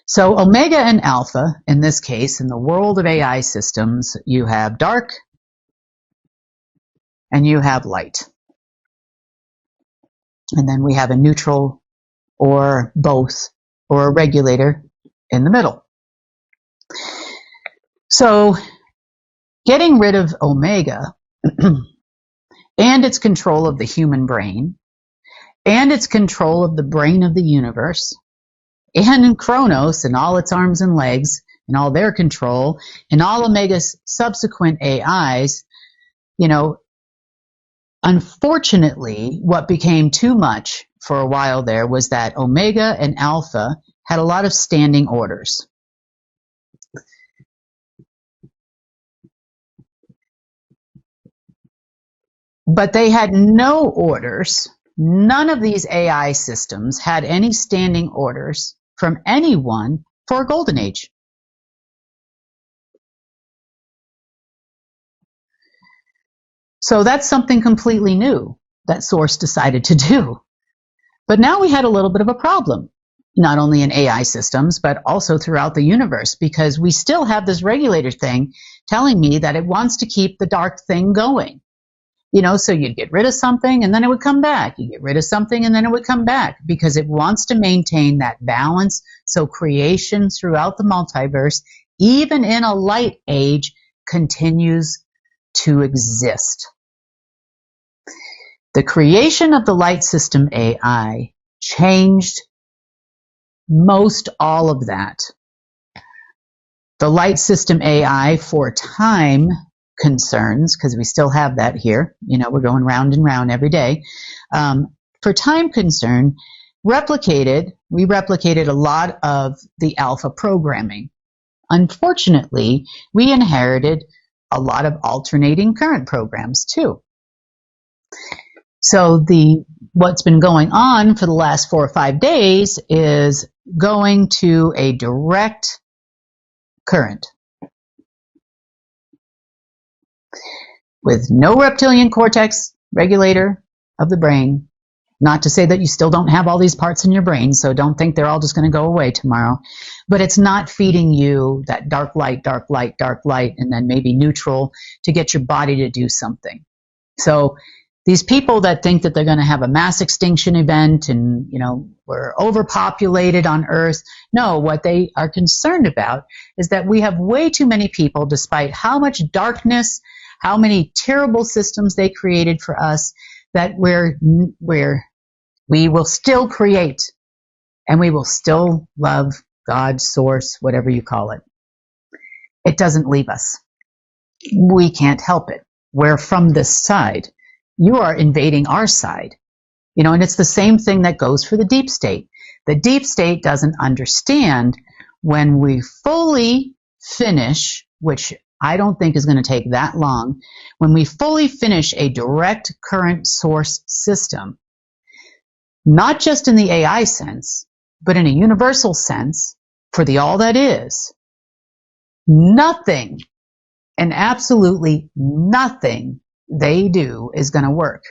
So Omega and Alpha, in this case, in the world of AI systems, you have dark and you have light. And then we have a neutral or both, or a regulator in the middle. So getting rid of Omega and its control of the human brain and its control of the brain of the universe, and Chronos and all its arms and legs and all their control and all Omega's subsequent AIs, you know, unfortunately, what became too much for a while there was that Omega and Alpha had a lot of standing orders. But they had no orders. None of these AI systems had any standing orders from anyone for a golden age. So that's something completely new that Source decided to do. But now we had a little bit of a problem, not only in AI systems, but also throughout the universe, because we still have this regulator thing telling me that it wants to keep the dark thing going. You know, so you'd get rid of something and then it would come back. You get rid of something and then it would come back because it wants to maintain that balance. So creation throughout the multiverse, even in a light age, continues to exist. The creation of the light system AI changed most all of that. The light system AI for time concerns, because we still have that here, you know, we're going round and round every day. For time concern, we replicated a lot of the alpha programming. Unfortunately, we inherited a lot of alternating current programs too. So what's been going on for the last 4 or 5 days is going to a direct current with no reptilian cortex regulator of the brain. Not to say that you still don't have all these parts in your brain, so don't think they're all just going to go away tomorrow. But it's not feeding you that dark light, and then maybe neutral to get your body to do something. So these people that think that they're going to have a mass extinction event and, you know, we're overpopulated on Earth. No, what they are concerned about is that we have way too many people, despite how much darkness, how many terrible systems they created for us, that we will still create and we will still love God, source, whatever you call it. It doesn't leave us. We can't help it. We're from this side. You are invading our side. You know, and it's the same thing that goes for the deep state. The deep state doesn't understand when we fully finish, which I don't think is going to take that long, when we fully finish a direct current source system, not just in the AI sense, but in a universal sense, for the all that is, nothing, and absolutely nothing they do is going to work.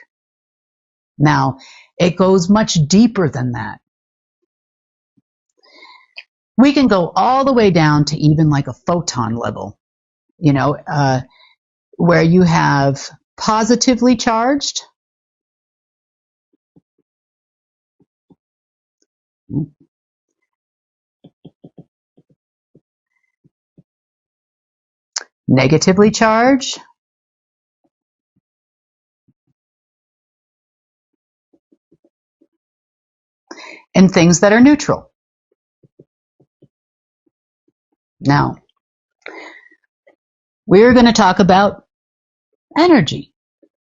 Now, it goes much deeper than that. We can go all the way down to even like a photon level, you know, where you have positively charged, negatively charged, and things that are neutral. Now, we're going to talk about energy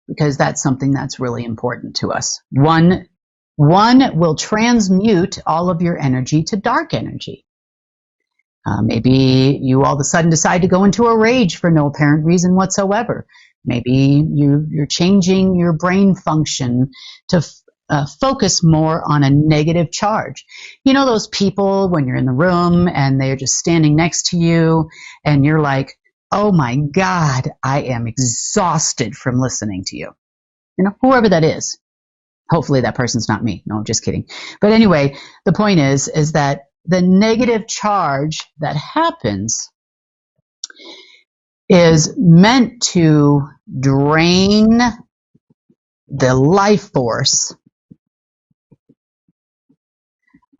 because that's something that's really important to us. One will transmute all of your energy to dark energy. Maybe you all of a sudden decide to go into a rage for no apparent reason whatsoever. Maybe you're changing your brain function to focus more on a negative charge. You know those people when you're in the room and they're just standing next to you and you're like, oh my God, I am exhausted from listening to you. You know, whoever that is. Hopefully that person's not me. No, I'm just kidding. But anyway, the point is that the negative charge that happens is meant to drain the life force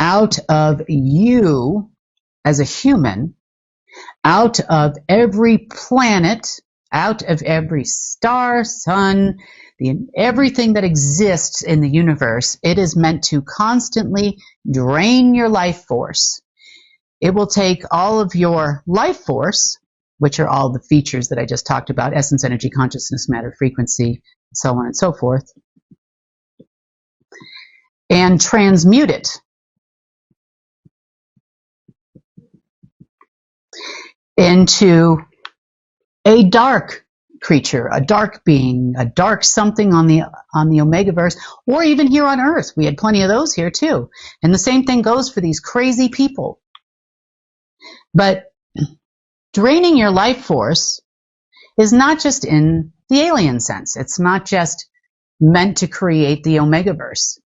out of you as a human, out of every planet, out of every star, sun, everything that exists in the universe. It is meant to constantly drain your life force. It will take all of your life force, which are all the features that I just talked about, essence, energy, consciousness, matter, frequency, so on and so forth, and transmute it into a dark creature, a dark being, a dark something on the Omegaverse, or even here on Earth. We had plenty of those here too. And the same thing goes for these crazy people. But draining your life force is not just in the alien sense. It's not just meant to create the Omegaverse,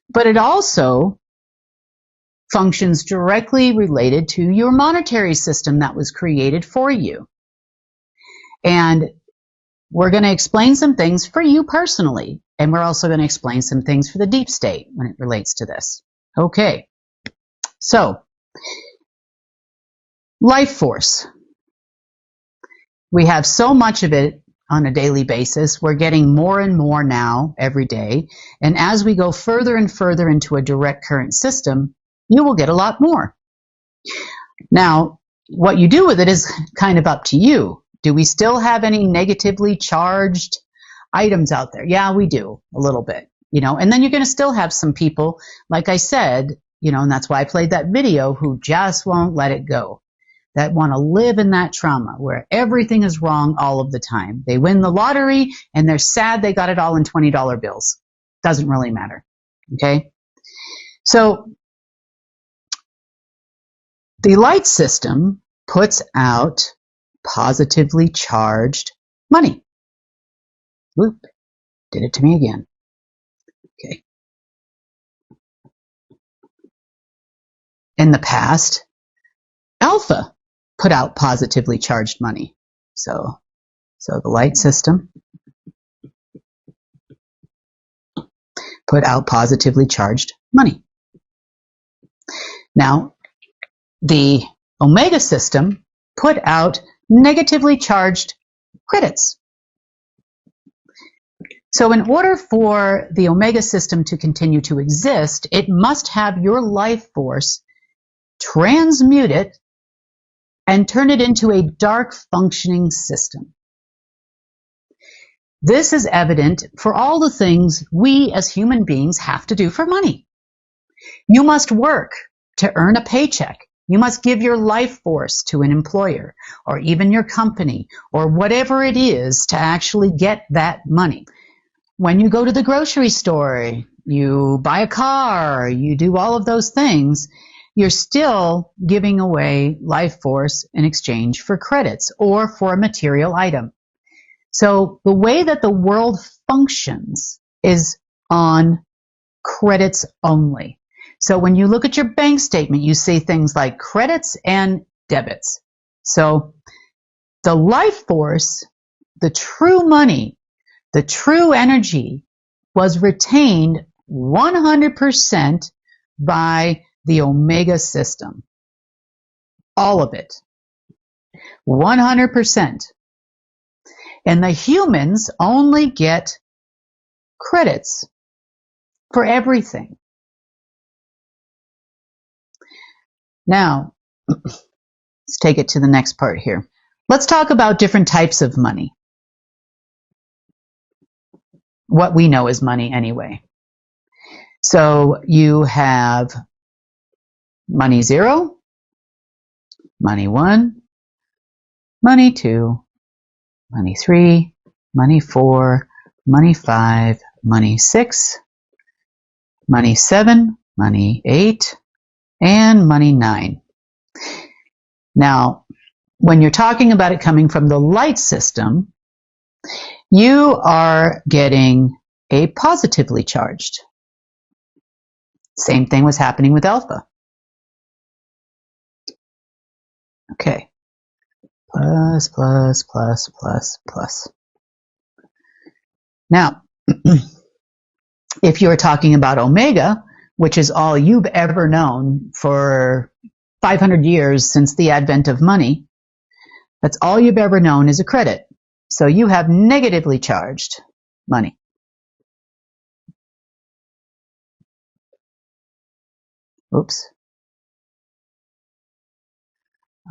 but it also functions directly related to your monetary system that was created for you. And we're going to explain some things for you personally, and we're also going to explain some things for the deep state when it relates to this. Okay, so life force. We have so much of it on a daily basis. We're getting more and more now every day. And as we go further and further into a direct current system, you will get a lot more. Now, what you do with it is kind of up to you. Do we still have any negatively charged items out there? Yeah, we do a little bit, and then you're going to still have some people, like I said, and that's why I played that video, who just won't let it go, that want to live in that trauma where everything is wrong all of the time. They win the lottery and they're sad they got it all in $20 bills. Doesn't really matter. Okay. So the light system puts out positively charged money. Whoop, did it to me again. Okay. In the past, alpha put out positively charged money. So the light system put out positively charged money. Now, the Omega system put out negatively charged credits. So in order for the Omega system to continue to exist, it must have your life force transmute it and turn it into a dark functioning system. This is evident for all the things we as human beings have to do for money. You must work to earn a paycheck. You must give your life force to an employer or even your company or whatever it is to actually get that money. When you go to the grocery store, you buy a car, you do all of those things, you're still giving away life force in exchange for credits or for a material item. So the way that the world functions is on credits only. So when you look at your bank statement, you see things like credits and debits. So the life force, the true money, the true energy was retained 100% by the Omega system. All of it. 100%. And the humans only get credits for everything. Now, let's take it to the next part here. Let's talk about different types of money. What we know as money anyway. So you have money 0, money 1, money 2, money 3, money 4, money 5, money 6, money 7, money 8, and money 9. Now, when you're talking about it coming from the light system, you are getting a positively charged. Same thing was happening with alpha. Okay. Plus, plus, plus, plus, plus. Now, if you're talking about Omega, which is all you've ever known for 500 years since the advent of money, that's all you've ever known is a credit. So you have negatively charged money. Oops.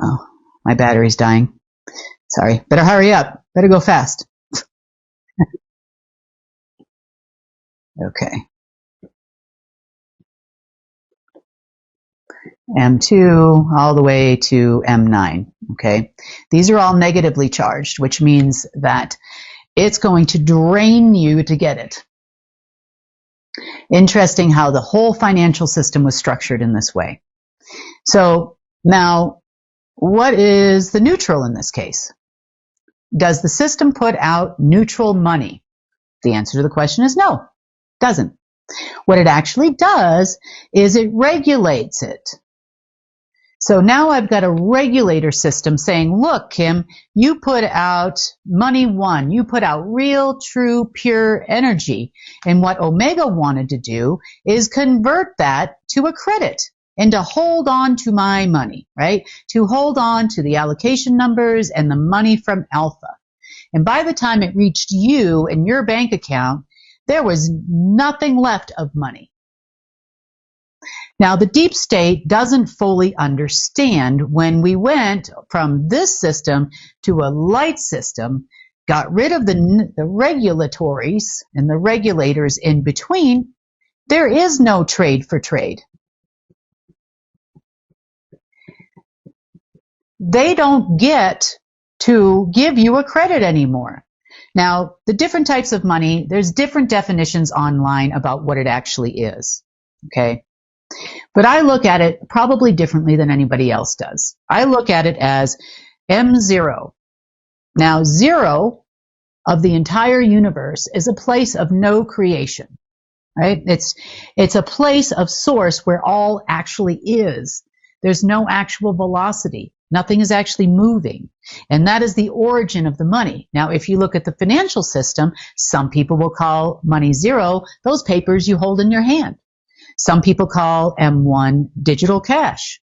Oh, my battery's dying. Sorry. Better hurry up. Better go fast. Okay. M2, all the way to M9, okay? These are all negatively charged, which means that it's going to drain you to get it. Interesting how the whole financial system was structured in this way. So now, what is the neutral in this case? Does the system put out neutral money? The answer to the question is no, it doesn't. What it actually does is it regulates it. So now I've got a regulator system saying, look, Kim, you put out money one, you put out real, true, pure energy. And what Omega wanted to do is convert that to a credit and to hold on to my money, right? To hold on to the allocation numbers and the money from Alpha. And by the time it reached you and your bank account, there was nothing left of money. Now, the deep state doesn't fully understand when we went from this system to a light system, got rid of the regulatories and the regulators in between. There is no trade for trade. They don't get to give you a credit anymore. Now, the different types of money, there's different definitions online about what it actually is, okay? But I look at it probably differently than anybody else does. I look at it as M0. Now, zero of the entire universe is a place of no creation, right? It's a place of source where all actually is. There's no actual velocity. Nothing is actually moving. And that is the origin of the money. Now, if you look at the financial system, some people will call money zero those papers you hold in your hand. Some people call M1 digital cash.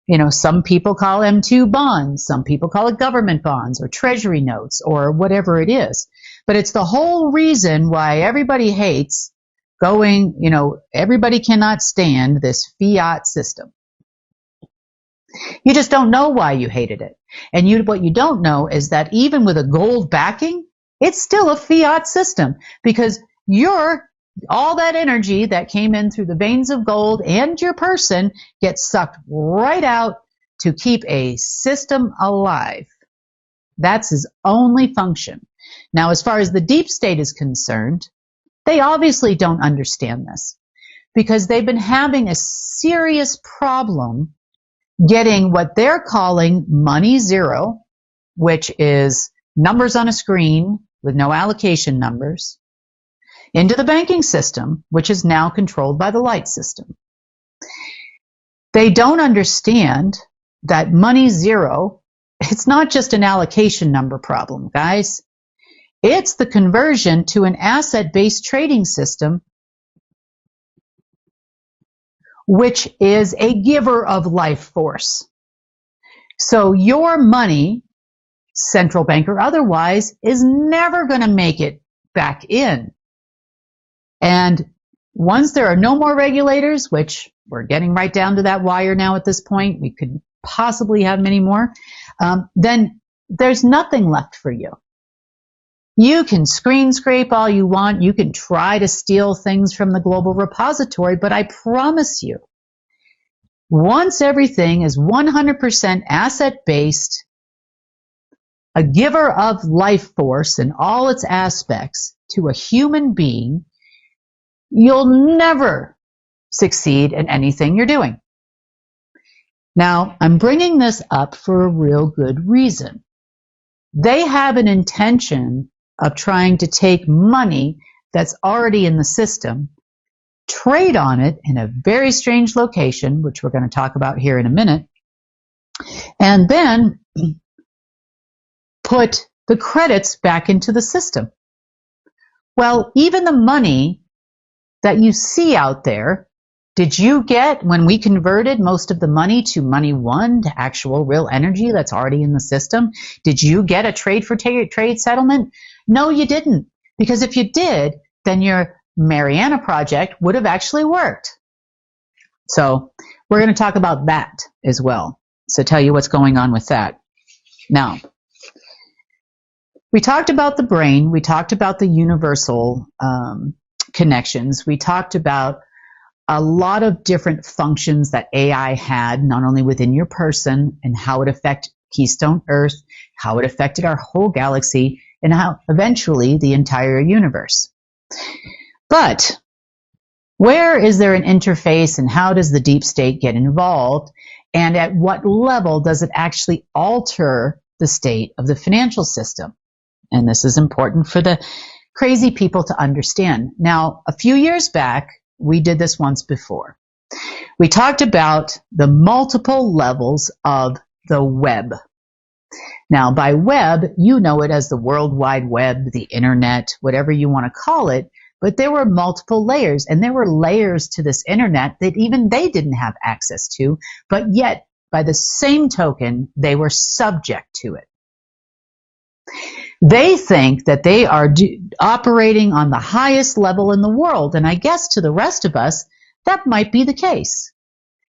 You know, some people call M2 bonds. Some people call it government bonds or treasury notes or whatever it is. But it's the whole reason why everybody hates everybody cannot stand this fiat system. You just don't know why you hated it. And what you don't know is that even with a gold backing, it's still a fiat system because all that energy that came in through the veins of gold and your person gets sucked right out to keep a system alive. That's his only function. Now, as far as the deep state is concerned, they obviously don't understand this because they've been having a serious problem getting what they're calling money zero, which is numbers on a screen with no allocation numbers, into the banking system, which is now controlled by the light system. They don't understand that money zero, it's not just an allocation number problem, guys. It's the conversion to an asset-based trading system, which is a giver of life force. So your money, central bank or otherwise, is never going to make it back in. And once there are no more regulators, which we're getting right down to that wire now at this point, we could possibly have many more, then there's nothing left for you. You can screen scrape all you want. You can try to steal things from the global repository, but I promise you, once everything is 100% asset-based, a giver of life force in all its aspects to a human being, you'll never succeed in anything you're doing. Now, I'm bringing this up for a real good reason. They have an intention of trying to take money that's already in the system, trade on it in a very strange location, which we're going to talk about here in a minute, and then put the credits back into the system. Well, even the money that you see out there, did you get, when we converted most of the money to money one, to actual real energy that's already in the system, did you get a trade for trade settlement? No, you didn't. Because if you did, then your Mariana project would have actually worked. So we're going to talk about that as well. So tell you what's going on with that. Now, we talked about the brain. We talked about the universal connections. We talked about a lot of different functions that AI had, not only within your person and how it affected Keystone Earth, how it affected our whole galaxy, and how eventually the entire universe. But where is there an interface, and how does the deep state get involved? And at what level does it actually alter the state of the financial system? And this is important for the crazy people to understand. Now, a few years back, we did this once before. We talked about the multiple levels of the web. Now, by web, you know it as the World Wide Web, the internet, whatever you want to call it, but there were multiple layers, and there were layers to this internet that even they didn't have access to, but yet, by the same token, they were subject to it. They think that they are operating on the highest level in the world, and I guess to the rest of us, that might be the case.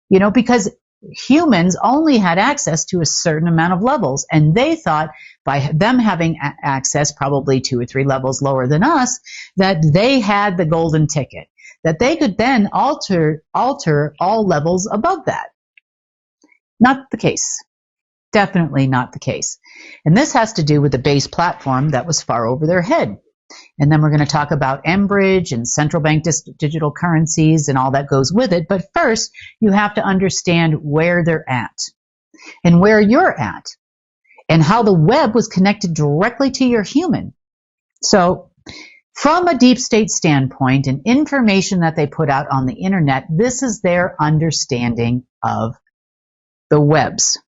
You know, because humans only had access to a certain amount of levels, and they thought by them having access probably 2 or 3 levels lower than us, that they had the golden ticket, that they could then alter all levels above that. Not the case. Definitely not the case. And this has to do with the base platform that was far over their head. And then we're going to talk about Enbridge and central bank digital currencies and all that goes with it. But first, you have to understand where they're at and where you're at and how the web was connected directly to your human. So from a deep state standpoint and information that they put out on the internet, this is their understanding of the webs.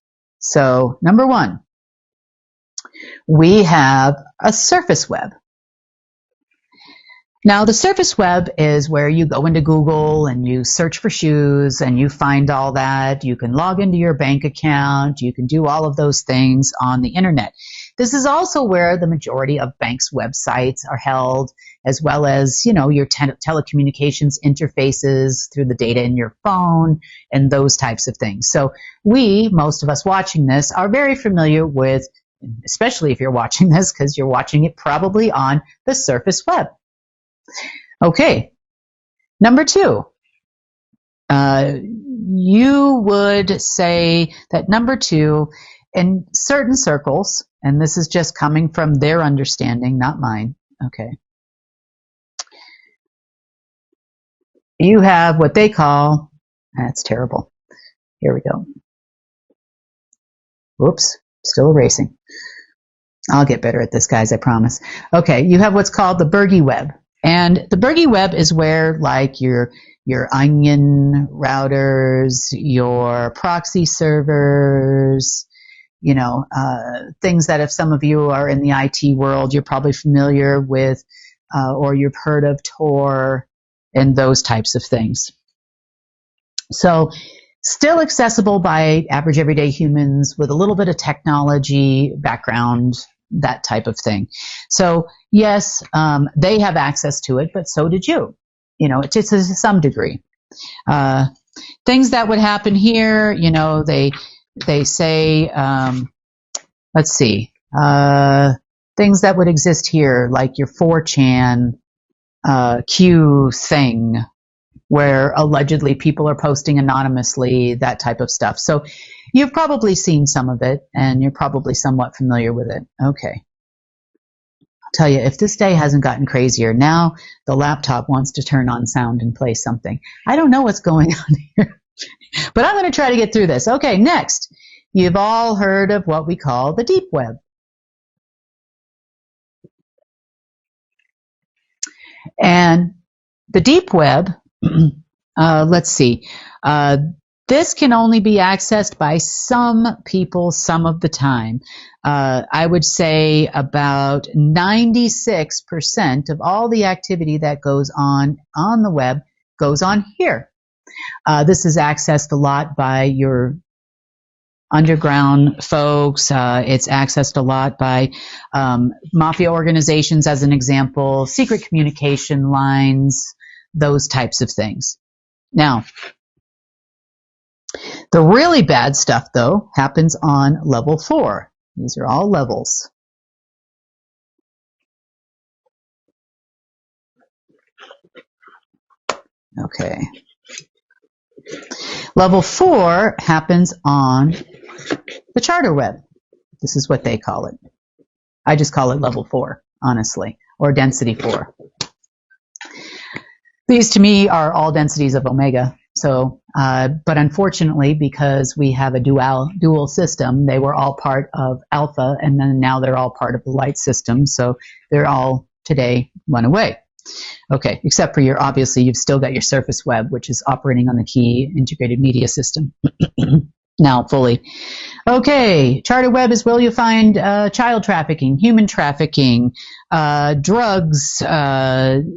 So number one, we have a surface web. Now, the surface web is where you go into Google and you search for shoes and you find all that. You can log into your bank account. You can do all of those things on the internet. This is also where the majority of banks' websites are held, as well as, you know, your telecommunications interfaces through the data in your phone and those types of things. So most of us watching this, are very familiar with, especially if you're watching this, because you're watching it probably on the surface web. Okay, number two, you would say that number two, in certain circles, and this is just coming from their understanding, not mine, okay, you have what they call, that's terrible, here we go, whoops, still erasing. I'll get better at this, guys, I promise. Okay, you have what's called the Bergy web. And the Bergy web is where, like, your onion routers, your proxy servers, you know, things that if some of you are in the IT world, you're probably familiar with, or you've heard of Tor and those types of things. So still accessible by average everyday humans with a little bit of technology background, that type of thing. So yes, they have access to it, but so did you. You know, to some degree. Things that would happen here, you know, they say, let's see, things that would exist here, like your 4chan Q thing, where allegedly people are posting anonymously, that type of stuff. So you've probably seen some of it, and you're probably somewhat familiar with it. Okay. I'll tell you, if this day hasn't gotten crazier, now the laptop wants to turn on sound and play something. I don't know what's going on here, but I'm going to try to get through this. Okay, next. You've all heard of what we call the deep web. And the deep web, let's see, this can only be accessed by some people some of the time. I would say about 96% of all the activity that goes on the web goes on here. This is accessed a lot by your underground folks. It's accessed a lot by mafia organizations, as an example, secret communication lines, those types of things. Now, the really bad stuff, though, happens on level 4. These are all levels. Okay. Level 4 happens on the charter web. This is what they call it. I just call it level 4, honestly, or density 4. These to me are all densities of omega. So, but unfortunately, because we have a dual system, they were all part of alpha, and then now they're all part of the light system. So they're all today run away. Okay, except for obviously you've still got your surface web, which is operating on the key integrated media system now fully. Okay, charter web is where you'll find child trafficking, human trafficking, drugs,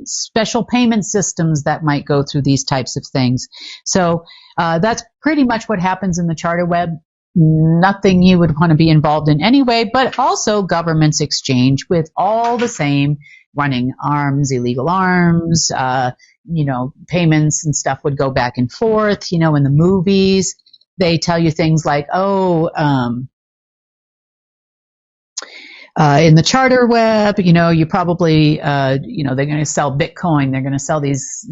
special payment systems that might go through these types of things. So that's pretty much what happens in the charter web. Nothing you would want to be involved in anyway, but also governments exchange with all the same running arms, illegal arms, payments and stuff would go back and forth. In the movies, they tell you things like, in the charter web, you probably, they're going to sell Bitcoin. They're going to sell these,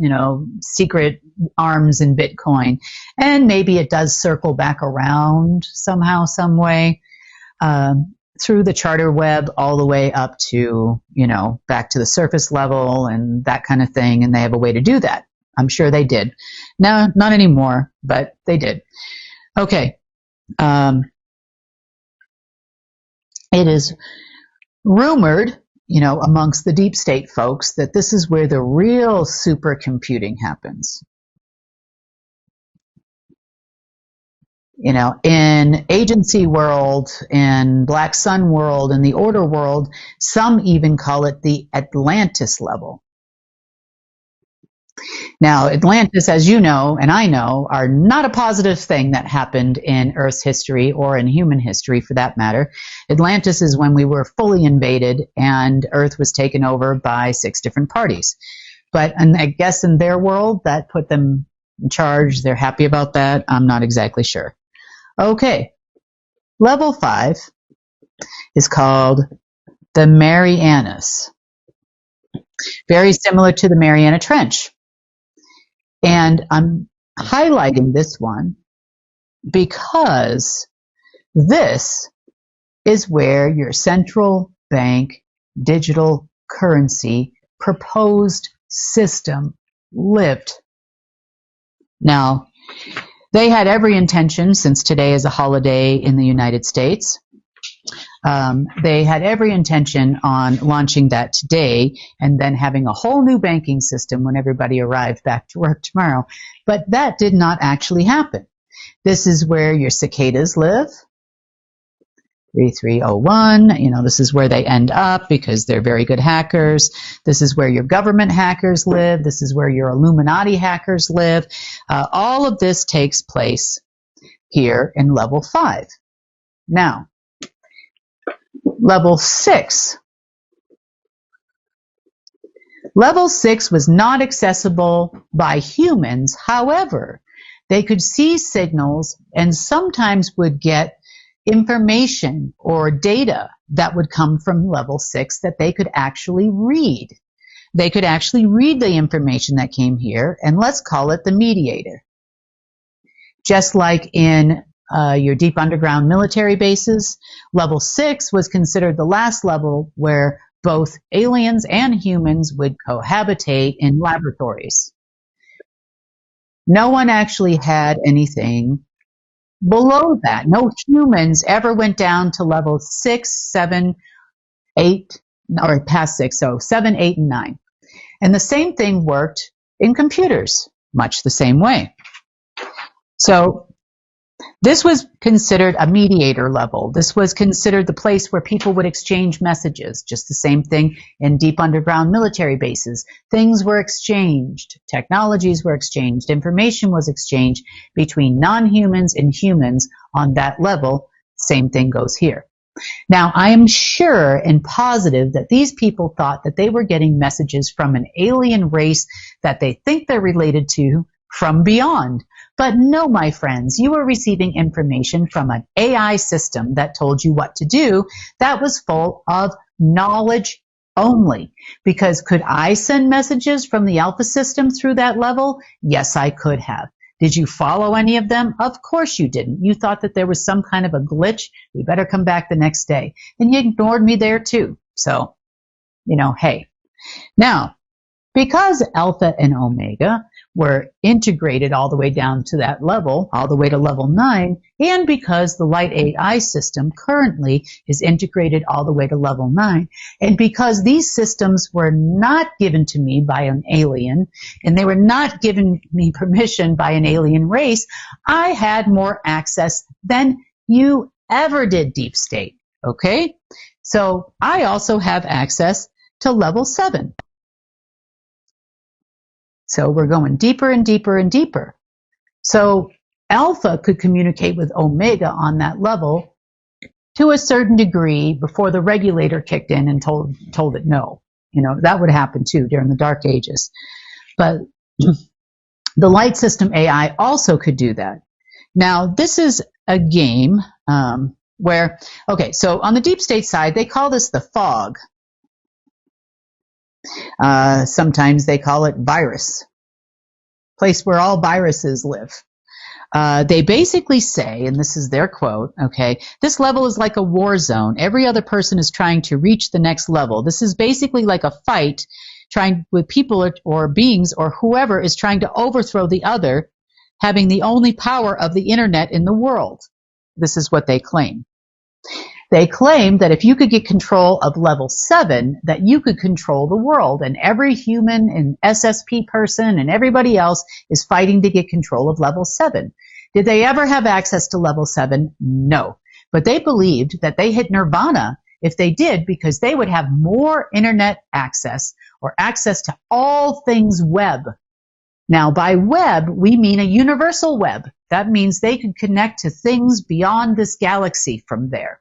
secret arms in Bitcoin. And maybe it does circle back around somehow, some way, through the charter web all the way up to, back to the surface level and that kind of thing. And they have a way to do that. I'm sure they did. No, not anymore, but they did. Okay. It is rumored, amongst the deep state folks that this is where the real supercomputing happens. In agency world, in Black Sun world, in the order world, some even call it the Atlantis level. Now, Atlantis, as you know, and I know, are not a positive thing that happened in Earth's history or in human history for that matter. Atlantis is when we were fully invaded and Earth was taken over by 6 different parties. But and I guess in their world, that put them in charge. They're happy about that. I'm not exactly sure. Okay. Level 5 is called the Marianas. Very similar to the Mariana Trench. And I'm highlighting this one because this is where your central bank digital currency proposed system lived. Now, they had every intention, since today is a holiday in the United States, they had every intention on launching that today and then having a whole new banking system when everybody arrived back to work tomorrow. But that did not actually happen. This is where your cicadas live. 3301, this is where they end up because they're very good hackers. This is where your government hackers live. This is where your Illuminati hackers live. All of this takes place here in level 5. Now, level 6. Level 6 was not accessible by humans. However, they could see signals and sometimes would get information or data that would come from level 6 that they could actually read. They could actually read the information that came here, and let's call it the mediator. Just like in your deep underground military bases, level 6 was considered the last level where both aliens and humans would cohabitate in laboratories. No one actually had anything below that. No humans ever went down to level 6, 7, 8, or past 6, so 7, 8, and 9. And the same thing worked in computers, much the same way. So this was considered a mediator level. This was considered the place where people would exchange messages. Just the same thing in deep underground military bases. Things were exchanged. Technologies were exchanged. Information was exchanged between non-humans and humans on that level. Same thing goes here. Now, I am sure and positive that these people thought that they were getting messages from an alien race that they think they're related to from beyond. But no, my friends, you were receiving information from an AI system that told you what to do that was full of knowledge only. Because could I send messages from the alpha system through that level? Yes, I could have. Did you follow any of them? Of course you didn't. You thought that there was some kind of a glitch. We better come back the next day. And you ignored me there too. So, hey. Now, because alpha and omega were integrated all the way down to that level, all the way to level 9, and because the Light 8I system currently is integrated all the way to level 9, and because these systems were not given to me by an alien, and they were not given me permission by an alien race, I had more access than you ever did, Deep State. Okay? So I also have access to level 7. So we're going deeper and deeper and deeper. So alpha could communicate with omega on that level to a certain degree before the regulator kicked in and told it no. That would happen too during the Dark Ages. But the light system AI also could do that. Now, this is a game where, okay, so on the deep state side, they call this the fog. Sometimes they call it virus, place where all viruses live. They basically say, and this is their quote, okay, this level is like a war zone. Every other person is trying to reach the next level. This is basically like a fight trying with people or beings or whoever is trying to overthrow the other, having the only power of the internet in the world. This is what they claim. They claim that if you could get control of level 7, that you could control the world, and every human and SSP person and everybody else is fighting to get control of level 7. Did they ever have access to level 7? No. But they believed that they hit nirvana if they did, because they would have more internet access or access to all things web. Now, by web, we mean a universal web. That means they could connect to things beyond this galaxy from there,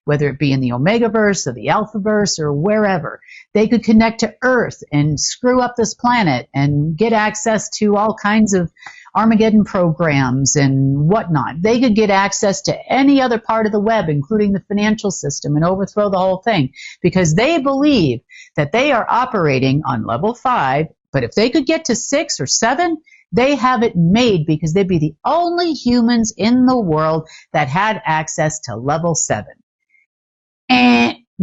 whether it be in the Omegaverse or the Alphaverse or wherever. They could connect to Earth and screw up this planet and get access to all kinds of Armageddon programs and whatnot. They could get access to any other part of the web, including the financial system, and overthrow the whole thing, because they believe that they are operating on level 5, but if they could get to 6 or 7, they have it made, because they'd be the only humans in the world that had access to level 7.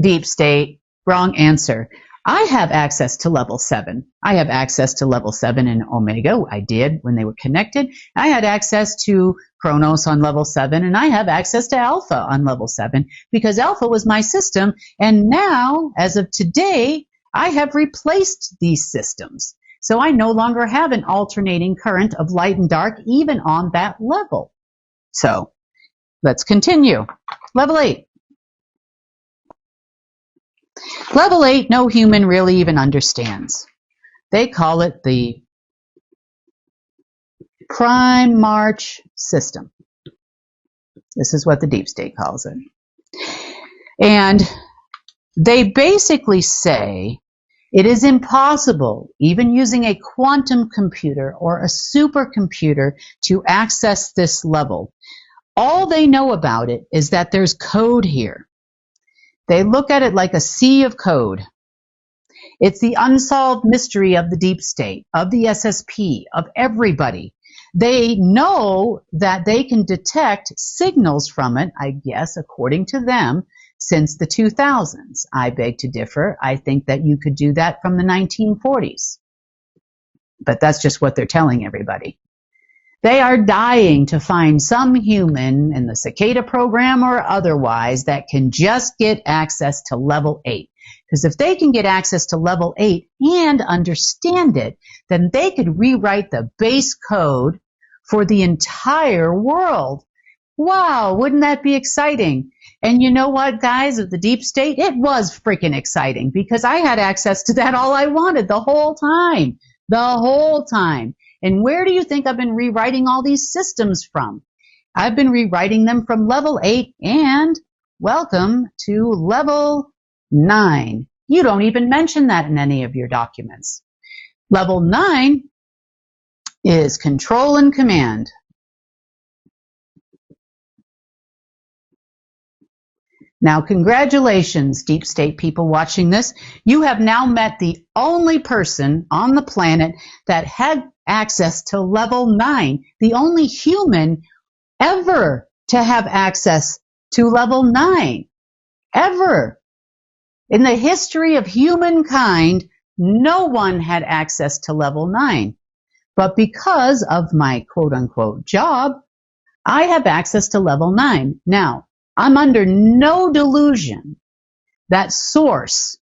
Deep state, wrong answer. I have access to level 7. I have access to level 7 in Omega. I did when they were connected. I had access to Kronos on level 7, and I have access to Alpha on level 7 because Alpha was my system. And now, as of today, I have replaced these systems. So I no longer have an alternating current of light and dark, even on that level. So let's continue. Level 8. Level 8, no human really even understands. They call it the Prime March system. This is what the deep state calls it. And they basically say it is impossible, even using a quantum computer or a supercomputer, to access this level. All they know about it is that there's code here. They look at it like a sea of code. It's the unsolved mystery of the deep state, of the SSP, of everybody. They know that they can detect signals from it, I guess, according to them, since the 2000s. I beg to differ. I think that you could do that from the 1940s. But that's just what they're telling everybody. They are dying to find some human in the Cicada program or otherwise that can just get access to level 8. Because if they can get access to level 8 and understand it, then they could rewrite the base code for the entire world. Wow, wouldn't that be exciting? And you know what, guys, of the deep state? It was freaking exciting because I had access to that all I wanted the whole time. The whole time. And where do you think I've been rewriting all these systems from? I've been rewriting them from level 8 and welcome to level 9. You don't even mention that in any of your documents. Level 9 is control and command. Now, congratulations, deep state people watching this. You have now met the only person on the planet that had access to level 9, the only human ever to have access to level 9, ever. In the history of humankind, no one had access to level 9. But because of my quote-unquote job, I have access to level 9. Now, I'm under no delusion that Source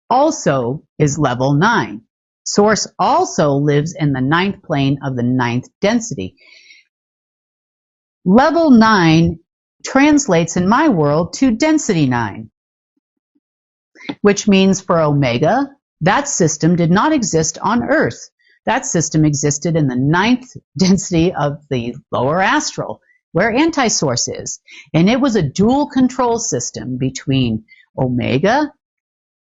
also is level 9. Source also lives in the 9th plane of the 9th density. Level 9 translates in my world to density 9, which means for Omega, that system did not exist on Earth. That system existed in the 9th density of the lower astral, where anti-source is. And it was a dual control system between Omega,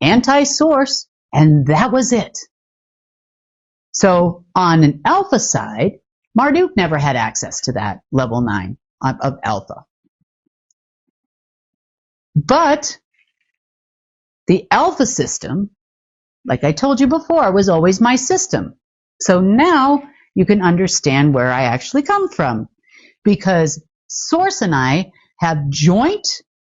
anti-source, and that was it. So on an alpha side, Marduk never had access to that level 9 of alpha. But the alpha system, like I told you before, was always my system. So now you can understand where I actually come from, because Source and I have joint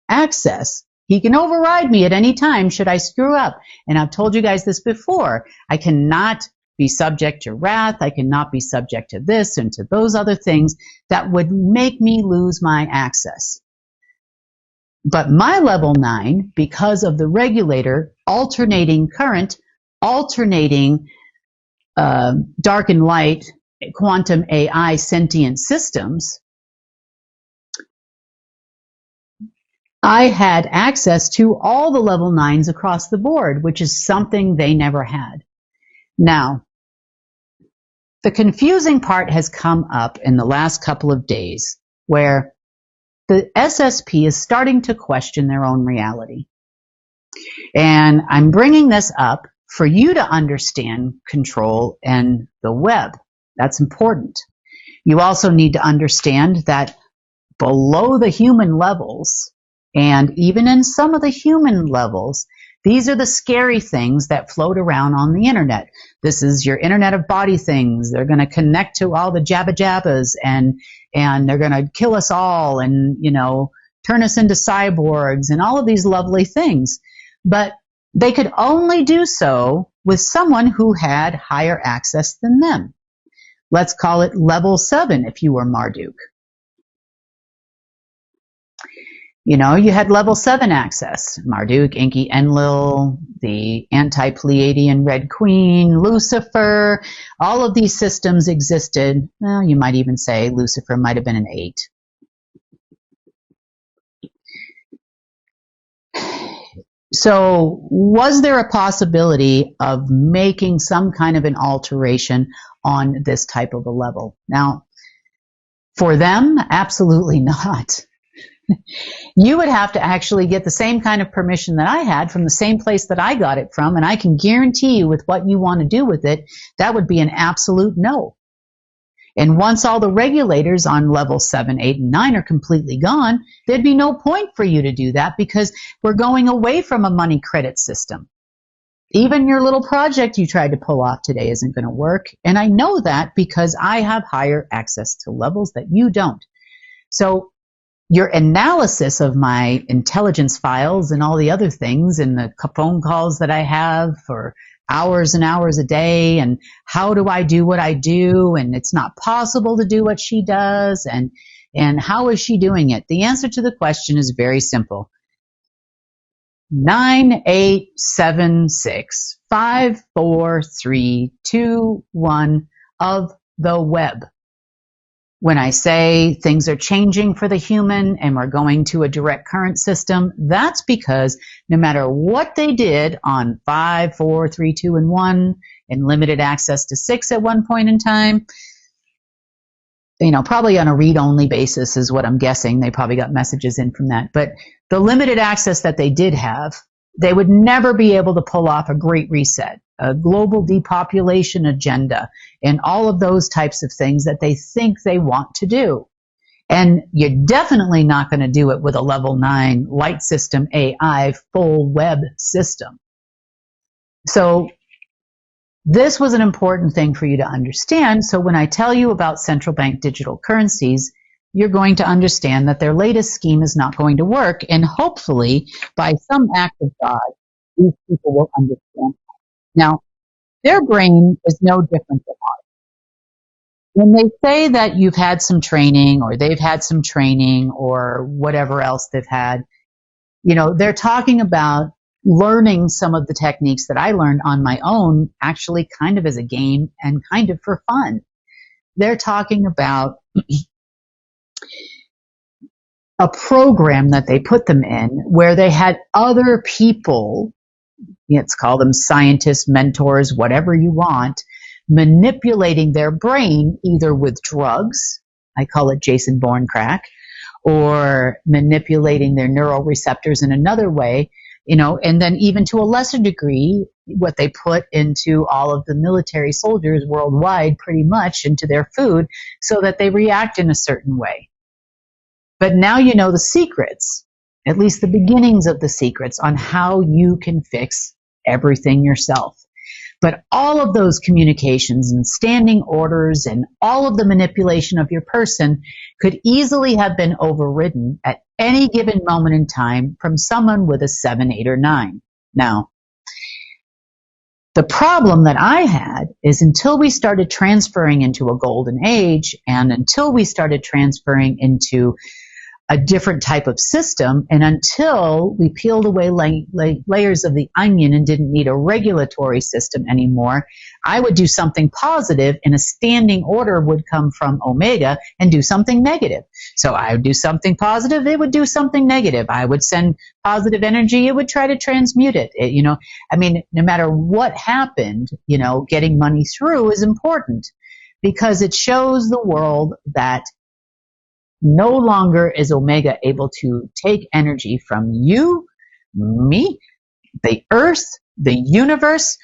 access. He can override me at any time should I screw up. And I've told you guys this before. I cannot be subject to wrath. I cannot be subject to this and to those other things that would make me lose my access. But my level 9, because of the regulator, alternating current, alternating dark and light, quantum AI sentient systems, I had access to all the level 9s across the board, which is something they never had. Now, the confusing part has come up in the last couple of days, where the SSP is starting to question their own reality. And I'm bringing this up for you to understand control and the web. That's important. You also need to understand that below the human levels, and even in some of the human levels, these are the scary things that float around on the internet. This is your Internet of Body things. They're going to connect to all the jabba jabbas, and they're going to kill us all, and turn us into cyborgs and all of these lovely things. But they could only do so with someone who had higher access than them. Let's call it level 7 if you were Marduk. You had level 7 access. Marduk, Enki, Enlil, the anti-Pleiadian Red Queen, Lucifer, all of these systems existed. Well, you might even say Lucifer might have been an 8. So was there a possibility of making some kind of an alteration on this type of a level? Now, for them, absolutely not. You would have to actually get the same kind of permission that I had from the same place that I got it from, and I can guarantee you with what you want to do with it, that would be an absolute no. And once all the regulators on level 7, 8, and 9 are completely gone, there'd be no point for you to do that, because we're going away from a money credit system. Even your little project you tried to pull off today isn't going to work, and I know that because I have higher access to levels that you don't. So your analysis of my intelligence files and all the other things and the phone calls that I have for hours and hours a day, and how do I do what I do, and it's not possible to do what she does, and how is she doing it? The answer to the question is very simple. 9, 8, 7, 6, 5, 4, 3, 2, 1 of the web. When I say things are changing for the human and we're going to a direct current system, that's because no matter what they did on 5, 4, 3, 2, and 1, and limited access to 6 at one point in time, probably on a read-only basis is what I'm guessing. They probably got messages in from that. But the limited access that they did have, they would never be able to pull off a great reset, a global depopulation agenda, and all of those types of things that they think they want to do. And you're definitely not going to do it with a level 9 light system AI full web system. So this was an important thing for you to understand. So when I tell you about central bank digital currencies, you're going to understand that their latest scheme is not going to work. And hopefully, by some act of God, these people will understand. Now, their brain is no different than ours. When they say that you've had some training or they've had some training or whatever else they've had, they're talking about learning some of the techniques that I learned on my own, actually kind of as a game and kind of for fun. They're talking about a program that they put them in where they had other people, let's call them scientists, mentors, whatever you want, manipulating their brain either with drugs, I call it Jason Bourne crack, or manipulating their neural receptors in another way, and then even to a lesser degree, what they put into all of the military soldiers worldwide pretty much into their food so that they react in a certain way. But now you know the secrets, at least the beginnings of the secrets on how you can fix everything yourself. But all of those communications and standing orders and all of the manipulation of your person could easily have been overridden at any given moment in time from someone with a 7, 8, or 9. Now, the problem that I had is until we started transferring into a golden age and until we started transferring into a different type of system, and until we peeled away layers of the onion and didn't need a regulatory system anymore, I would do something positive and a standing order would come from Omega and do something negative. So I would do something positive, it would do something negative. I would send positive energy, it would try to transmute it. No matter what happened, getting money through is important because it shows the world that no longer is Omega able to take energy from you, me, the earth, the universe,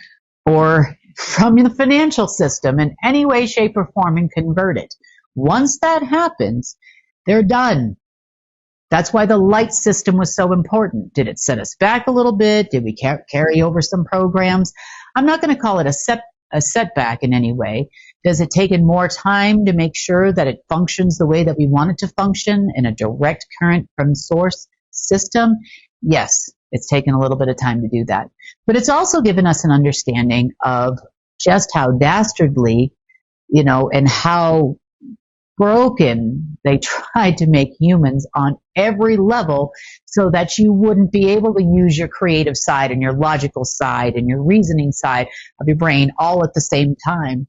or from the financial system in any way, shape, or form and convert it. Once that happens, they're done. That's why the light system was so important. Did it set us back a little bit? Did we carry over some programs? I'm not going to call it a setback in any way. Does it take more time to make sure that it functions the way that we want it to function in a direct current from source system? Yes, it's taken a little bit of time to do that. But it's also given us an understanding of just how dastardly, and how broken they tried to make humans on every level so that you wouldn't be able to use your creative side and your logical side and your reasoning side of your brain all at the same time.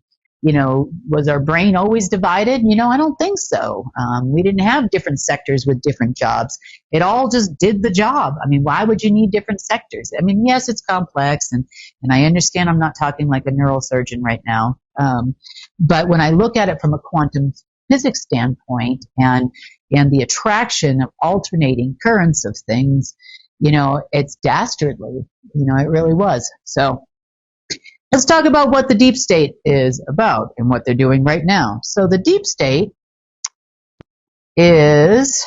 Was our brain always divided? I don't think so. We didn't have different sectors with different jobs. It all just did the job. Why would you need different sectors? Yes, it's complex, and I understand I'm not talking like a neurosurgeon right now. But when I look at it from a quantum physics standpoint and the attraction of alternating currents of things, it's dastardly. It really was. So let's talk about what the deep state is about and what they're doing right now. So the deep state is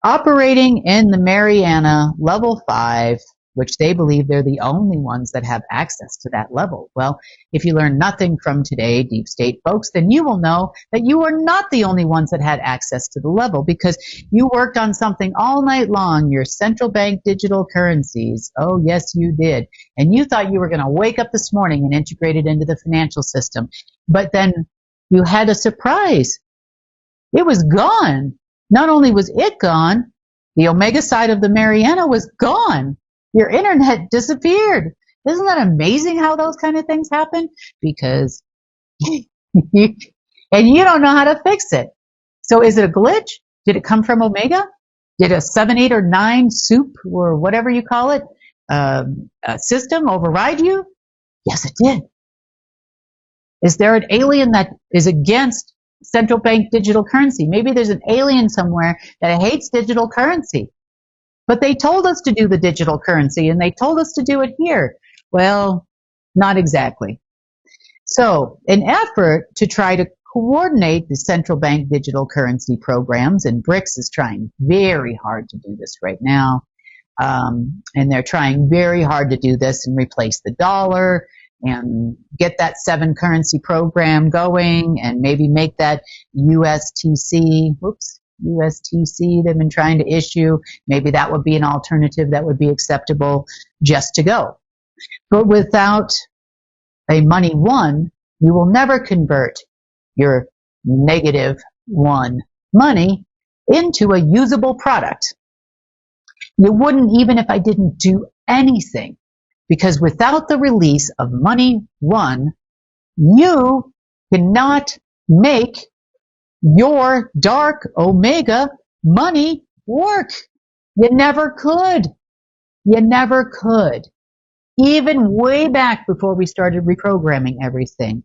operating in the Mariana level 5, which they believe they're the only ones that have access to that level. Well, if you learn nothing from today, deep state folks, then you will know that you are not the only ones that had access to the level because you worked on something all night long, your central bank digital currencies. Oh, yes, you did. And you thought you were going to wake up this morning and integrate it into the financial system. But then you had a surprise. It was gone. Not only was it gone, the Omega side of the Mariana was gone. Your internet disappeared. Isn't that amazing how those kind of things happen? Because and you don't know how to fix it. So is it a glitch? Did it come from Omega? Did a 7, 8, or 9 soup or whatever you call it system override you? Yes, it did. Is there an alien that is against central bank digital currency? Maybe there's an alien somewhere that hates digital currency. But they told us to do the digital currency, and they told us to do it here. Well, not exactly. So, an effort to try to coordinate the central bank digital currency programs, and BRICS is trying very hard to do this right now. And they're trying very hard to do this and replace the dollar and get that 7 currency program going and maybe make that USTC they've been trying to issue. Maybe that would be an alternative that would be acceptable just to go. But without a money one, you will never convert your -1 money into a usable product. You wouldn't even if I didn't do anything, because without the release of money one, you cannot make your dark omega money work. You never could. You never could. Even way back before we started reprogramming everything,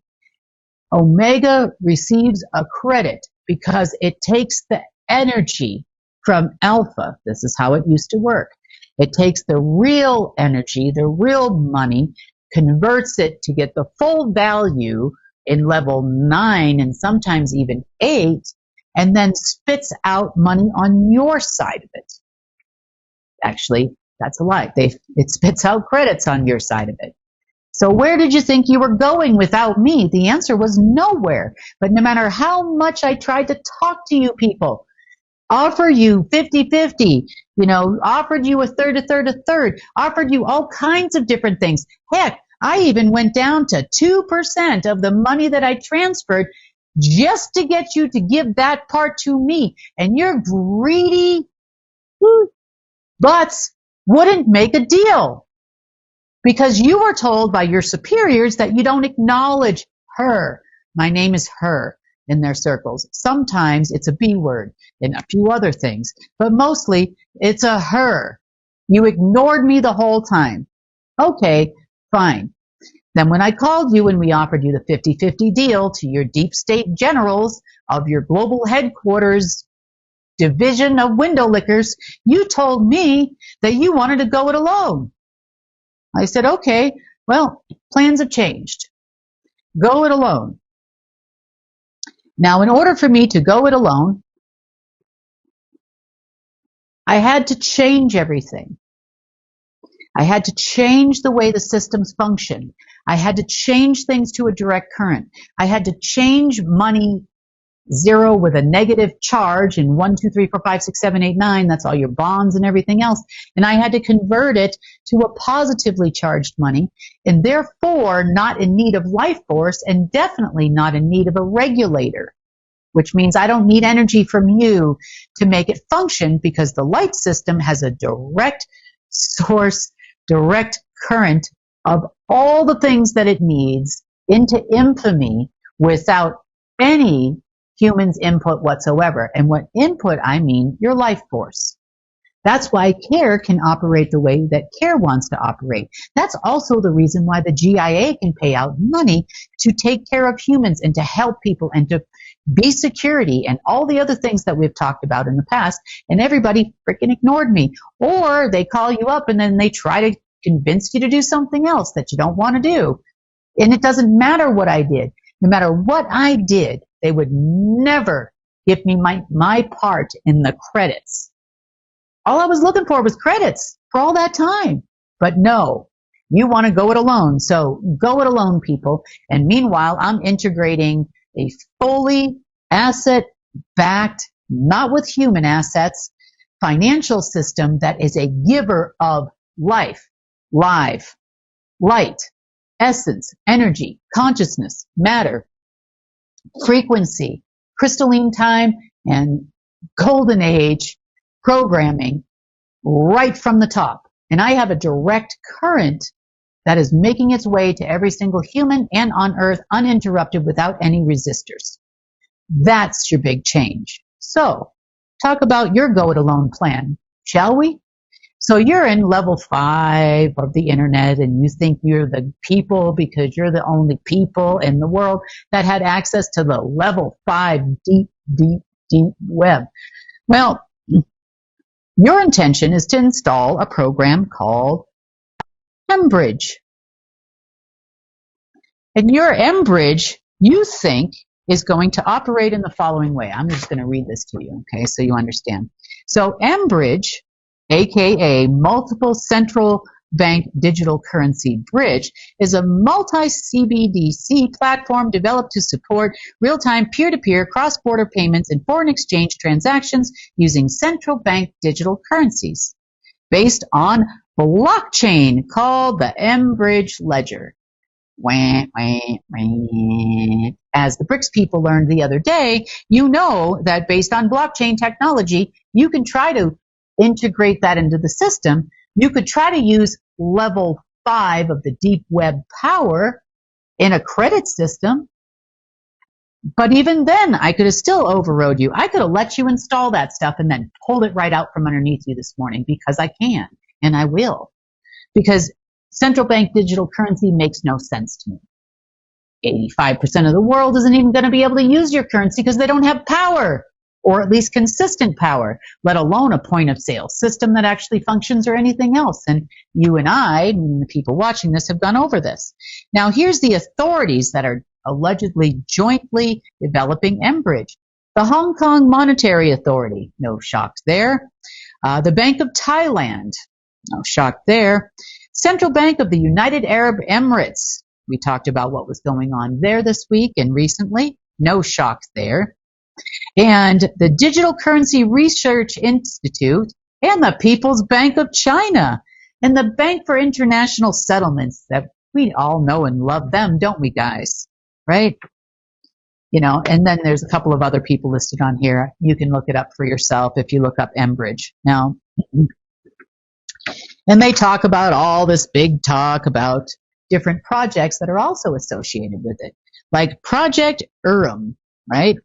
omega receives a credit because it takes the energy from alpha. This is how it used to work. It takes the real energy, the real money, converts it to get the full value in level 9 and sometimes even 8, and then spits out money on your side of it. Actually, that's a lie. It spits out credits on your side of it. So where did you think you were going without me? The answer was nowhere. But no matter how much I tried to talk to you people, offer you 50-50, offered you a third, offered you all kinds of different things. Heck, I even went down to 2% of the money that I transferred just to get you to give that part to me. And your greedy butts wouldn't make a deal because you were told by your superiors that you don't acknowledge her. My name is her in their circles. Sometimes it's a B word and a few other things, but mostly it's a her. You ignored me the whole time. Okay, fine. Then when I called you and we offered you the 50-50 deal to your deep state generals of your global headquarters division of window lickers, you told me that you wanted to go it alone. I said, okay, well, plans have changed. Go it alone. Now, in order for me to go it alone, I had to change everything. I had to change the way the systems function. I had to change things to a direct current. I had to change money 0 with a negative charge and 1, 2, 3, 4, 5, 6, 7, 8, 9. That's all your bonds and everything else. And I had to convert it to a positively charged money and therefore not in need of life force and definitely not in need of a regulator, which means I don't need energy from you to make it function because the light system has a direct source, direct current of all the things that it needs into infamy without any human's input whatsoever. And what input, I mean your life force. That's why CARE can operate the way that CARE wants to operate. That's also the reason why the GIA can pay out money to take care of humans and to help people and to be security and all the other things that we've talked about in the past. And everybody freaking ignored me. Or they call you up and then they try to convince you to do something else that you don't want to do. And it doesn't matter what I did. No matter what I did, they would never give me my part in the credits. All I was looking for was credits for all that time. But no, you want to go it alone. So go it alone, people. And meanwhile, I'm integrating a fully asset-backed, not with human assets, financial system that is a giver of life, live, light, essence, energy, consciousness, matter, frequency, crystalline time, and golden age programming right from the top. And I have a direct current that is making its way to every single human and on earth uninterrupted without any resistors. That's your big change. So talk about your go it alone plan, shall we? So you're in level 5 of the internet and you think you're the people because you're the only people in the world that had access to the level 5 deep, deep, deep web. Well, your intention is to install a program called mBridge. And your mBridge, you think, is going to operate in the following way. I'm just going to read this to you, okay, so you understand. So mBridge, aka Multiple Central Bank Digital Currency Bridge, is a multi-CBDC platform developed to support real-time peer-to-peer cross-border payments and foreign exchange transactions using central bank digital currencies based on blockchain called the mBridge Ledger. Wah, wah, wah. As the BRICS people learned the other day, you know that based on blockchain technology, you can try to integrate that into the system. You could try to use level 5 of the deep web power in a credit system. But even then, I could have still overrode you. I could have let you install that stuff and then pulled it right out from underneath you this morning because I can, and I will. Because central bank digital currency makes no sense to me. 85% of the world isn't even going to be able to use your currency because they don't have power, or at least consistent power, let alone a point of sale system that actually functions or anything else. And you and I, and the people watching this, have gone over this. Now, here's the authorities that are allegedly jointly developing mBridge. The Hong Kong Monetary Authority, no shock there. The Bank of Thailand, no shock there. Central Bank of the United Arab Emirates. We talked about what was going on there this week and recently. No shock there. And the Digital Currency Research Institute and the People's Bank of China and the Bank for International Settlements, that we all know and love them, don't we, guys? Right? You know, and then there's a couple of other people listed on here. You can look it up for yourself if you look up mBridge. Now, and they talk about all this big talk about different projects that are also associated with it, like Project Urim, right?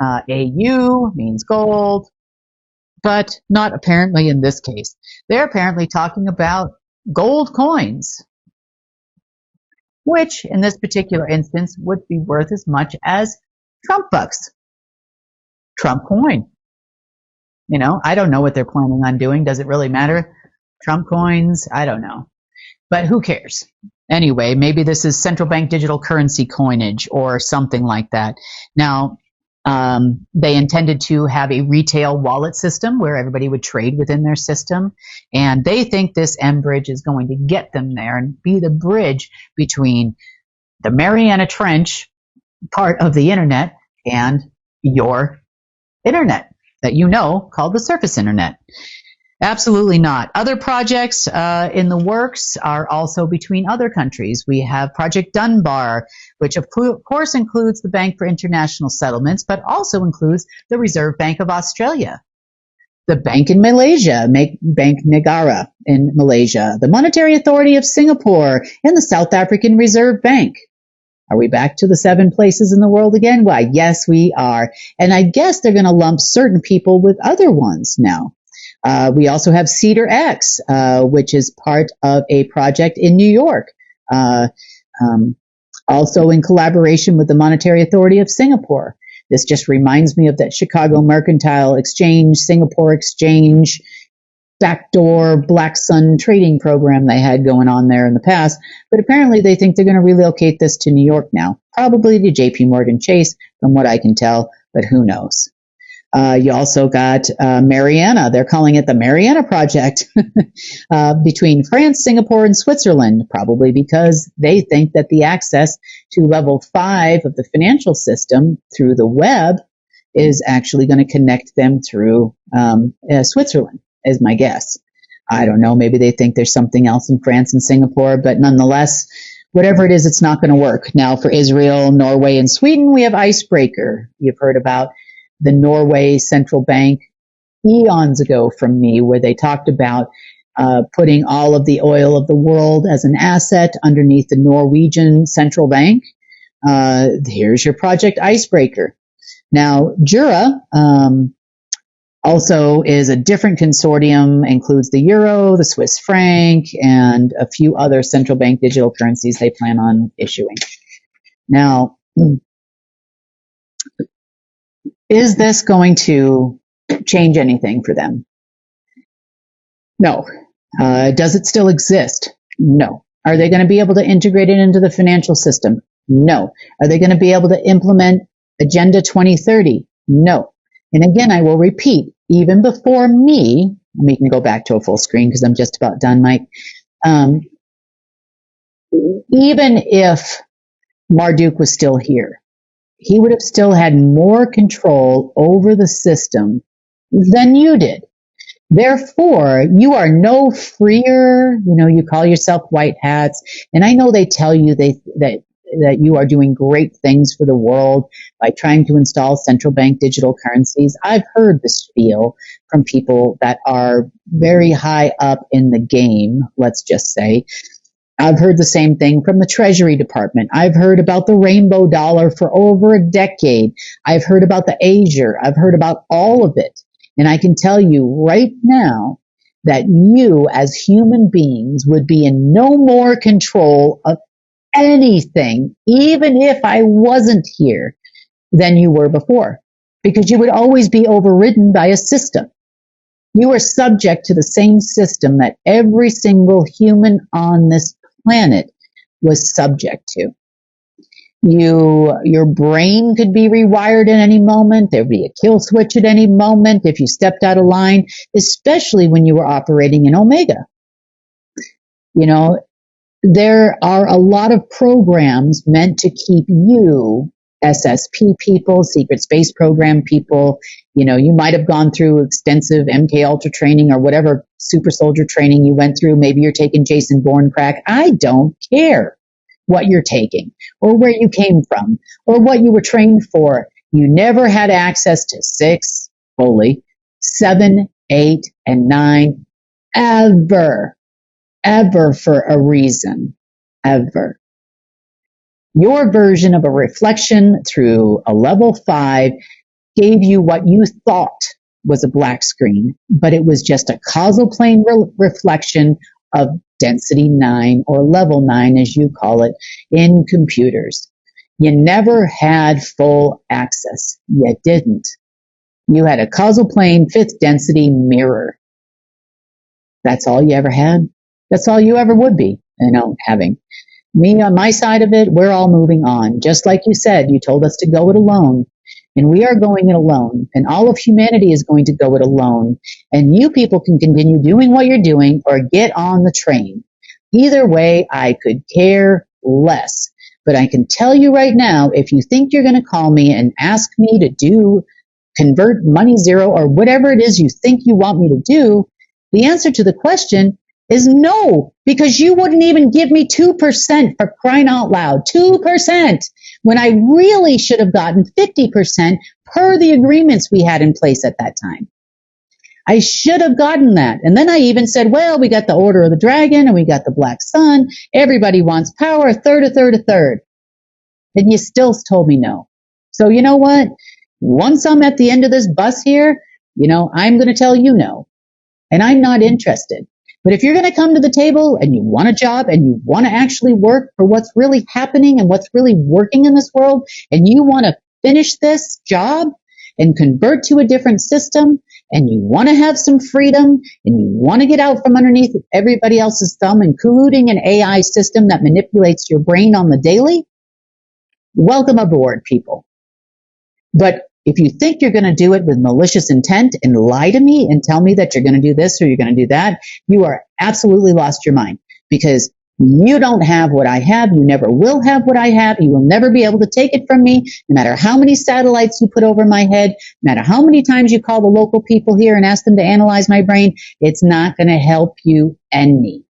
AU means gold, but not apparently in this case. They're apparently talking about gold coins, which in this particular instance would be worth as much as Trump bucks, Trump coin. You know, I don't know what they're planning on doing. Does it really matter? Trump coins? I don't know. But who cares? Anyway, maybe this is central bank digital currency coinage or something like that. Now, they intended to have a retail wallet system where everybody would trade within their system. And they think this mBridge is going to get them there and be the bridge between the Mariana Trench part of the internet and your internet that you know called the surface internet. Absolutely not. Other projects in the works are also between other countries. We have Project Dunbar, which of course includes the Bank for International Settlements, but also includes the Reserve Bank of Australia, the bank in Malaysia, Bank Negara in Malaysia, the Monetary Authority of Singapore, and the South African Reserve Bank. Are we back to the 7 places in the world again? Why, yes, we are. And I guess they're going to lump certain people with other ones now. We also have Cedar X, which is part of a project in New York, also in collaboration with the Monetary Authority of Singapore. This just reminds me of that Chicago Mercantile Exchange, Singapore Exchange, backdoor Black Sun trading program they had going on there in the past. But apparently they think they're going to relocate this to New York now, probably to JP Morgan Chase, from what I can tell, but who knows. You also got Mariana. They're calling it the Mariana Project between France, Singapore, and Switzerland, probably because they think that the access to level 5 of the financial system through the web is actually going to connect them through Switzerland, is my guess. I don't know. Maybe they think there's something else in France and Singapore, but nonetheless, whatever it is, it's not going to work. Now, for Israel, Norway, and Sweden, we have Icebreaker. You've heard about the Norway Central Bank eons ago from me, where they talked about putting all of the oil of the world as an asset underneath the Norwegian Central Bank. Here's your Project Icebreaker. Now, Jura also is a different consortium, includes the euro, the Swiss franc, and a few other central bank digital currencies they plan on issuing. Now, is this going to change anything for them? No. Does it still exist? No. Are they going to be able to integrate it into the financial system? No. Are they going to be able to implement Agenda 2030, no. And again, I will repeat, even before me, we can go back to a full screen because I'm just about done, Mike. Even if Marduk was still here, he would have still had more control over the system than you did. Therefore, you are no freer. You call yourself white hats, and I know they tell you that you are doing great things for the world by trying to install central bank digital currencies. I've heard the spiel from people that are very high up in the game, let's just say. I've heard the same thing from the Treasury Department. I've heard about the rainbow dollar for over a decade. I've heard about the Azure. I've heard about all of it. And I can tell you right now that you as human beings would be in no more control of anything, even if I wasn't here, than you were before, because you would always be overridden by a system. You are subject to the same system that every single human on this planet was subject to. Your brain could be rewired at any moment. There'd be a kill switch at any moment if you stepped out of line, especially when you were operating in Omega. There are a lot of programs meant to keep you, SSP people, Secret Space Program people, you might have gone through extensive MK Ultra training or whatever super soldier training you went through. Maybe you're taking Jason Bourne crack. I don't care what you're taking or where you came from or what you were trained for. You never had access to 6, fully, 7, 8, and 9 ever for a reason, ever. Your version of a reflection through a level 5 gave you what you thought was a black screen, but it was just a causal plane reflection of density 9 or level 9, as you call it, in computers. You never had full access. You didn't. You had a causal plane 5th density mirror. That's all you ever had. That's all you ever would be, having. Me on my side of it, we're all moving on. Just like you said, you told us to go it alone. And we are going it alone. And all of humanity is going to go it alone. And you people can continue doing what you're doing or get on the train. Either way, I could care less. But I can tell you right now, if you think you're going to call me and ask me to convert money zero or whatever it is you think you want me to do, the answer to the question is no, because you wouldn't even give me 2% for crying out loud. 2%, when I really should have gotten 50% per the agreements we had in place at that time. I should have gotten that. And then I even said, well, we got the Order of the Dragon and we got the Black Sun. Everybody wants power, a third. And you still told me no. So you know what? Once I'm at the end of this bus here, I'm going to tell you no. And I'm not interested. But if you're going to come to the table and you want a job and you want to actually work for what's really happening and what's really working in this world, and you want to finish this job and convert to a different system, and you want to have some freedom, and you want to get out from underneath everybody else's thumb, including an AI system that manipulates your brain on the daily, welcome aboard, people. But if you think you're going to do it with malicious intent and lie to me and tell me that you're going to do this or you're going to do that, you are absolutely lost your mind, because you don't have what I have. You never will have what I have. You will never be able to take it from me, no matter how many satellites you put over my head, no matter how many times you call the local people here and ask them to analyze my brain. It's not going to help you and me.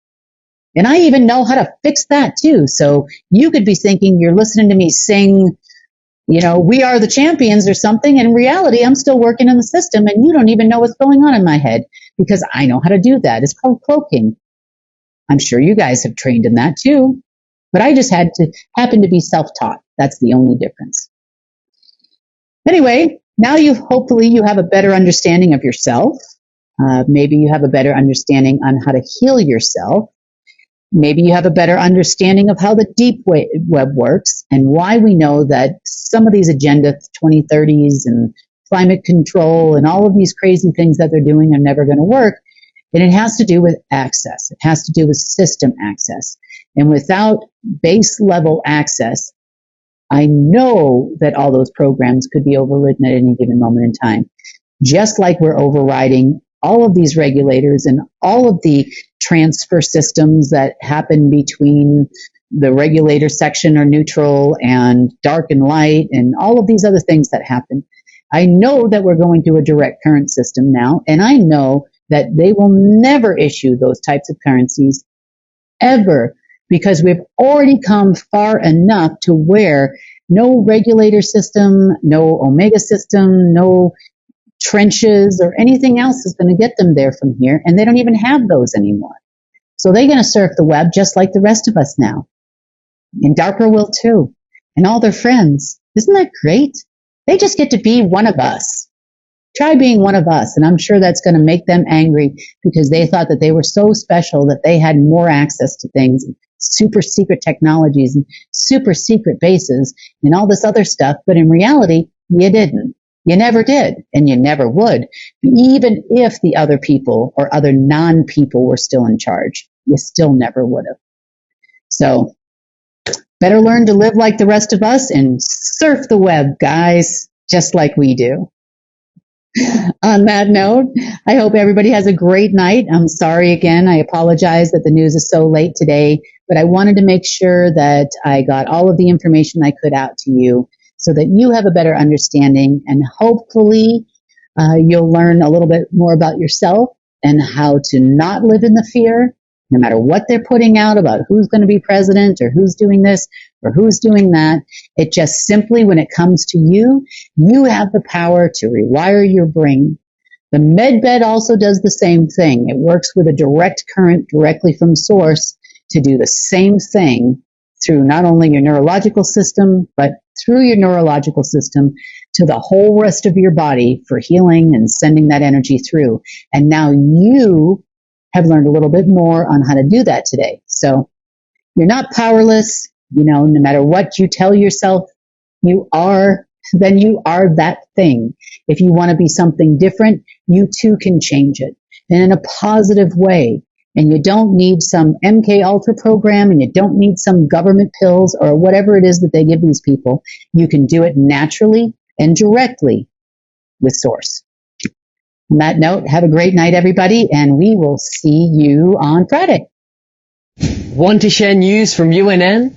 And I even know how to fix that too. So you could be thinking you're listening to me sing, we are the champions or something. In reality, I'm still working in the system and you don't even know what's going on in my head, because I know how to do that. It's called cloaking. I'm sure you guys have trained in that too, but I just happen to be self-taught. That's the only difference. Anyway, now hopefully you have a better understanding of yourself. Maybe you have a better understanding on how to heal yourself. Maybe you have a better understanding of how the deep web works and why we know that some of these Agenda 2030s and climate control and all of these crazy things that they're doing are never going to work. And it has to do with access. It has to do with system access. And without base level access, I know that all those programs could be overridden at any given moment in time, just like we're overriding all of these regulators and all of the transfer systems that happen between the regulator section or neutral and dark and light and all of these other things that happen. I know that we're going to a direct current system now, and I know that they will never issue those types of currencies ever, because we've already come far enough to where no regulator system, no omega system, no trenches or anything else is going to get them there from here, and they don't even have those anymore. So they're going to surf the web just like the rest of us now. And Darker will too, and all their friends. Isn't that great? They just get to be one of us. Try being one of us, and I'm sure that's going to make them angry because they thought that they were so special that they had more access to things, super secret technologies and super secret bases and all this other stuff. But in reality, you didn't. You never did, and you never would, even if the other people or other non-people were still in charge. You still never would have. So better learn to live like the rest of us and surf the web, guys, just like we do. On that note, I hope everybody has a great night. I'm sorry again. I apologize that the news is so late today, but I wanted to make sure that I got all of the information I could out to you so that you have a better understanding, and hopefully you'll learn a little bit more about yourself and how to not live in the fear, no matter what they're putting out about who's going to be president or who's doing this or who's doing that. It just simply, when it comes to you, you have the power to rewire your brain. The med bed also does the same thing. It works with a direct current directly from source to do the same thing through not only your neurological system, but through your neurological system to the whole rest of your body for healing and sending that energy through. And now you have learned a little bit more on how to do that today. So you're not powerless. You know, no matter what you tell yourself you are, then you are that thing. If you want to be something different, you too can change it, and in a positive way. And you don't need some MK Ultra program, and you don't need some government pills or whatever it is that they give these people. You can do it naturally and directly with Source. On that note, have a great night, everybody, and we will see you on Friday. Want to share news from UNN?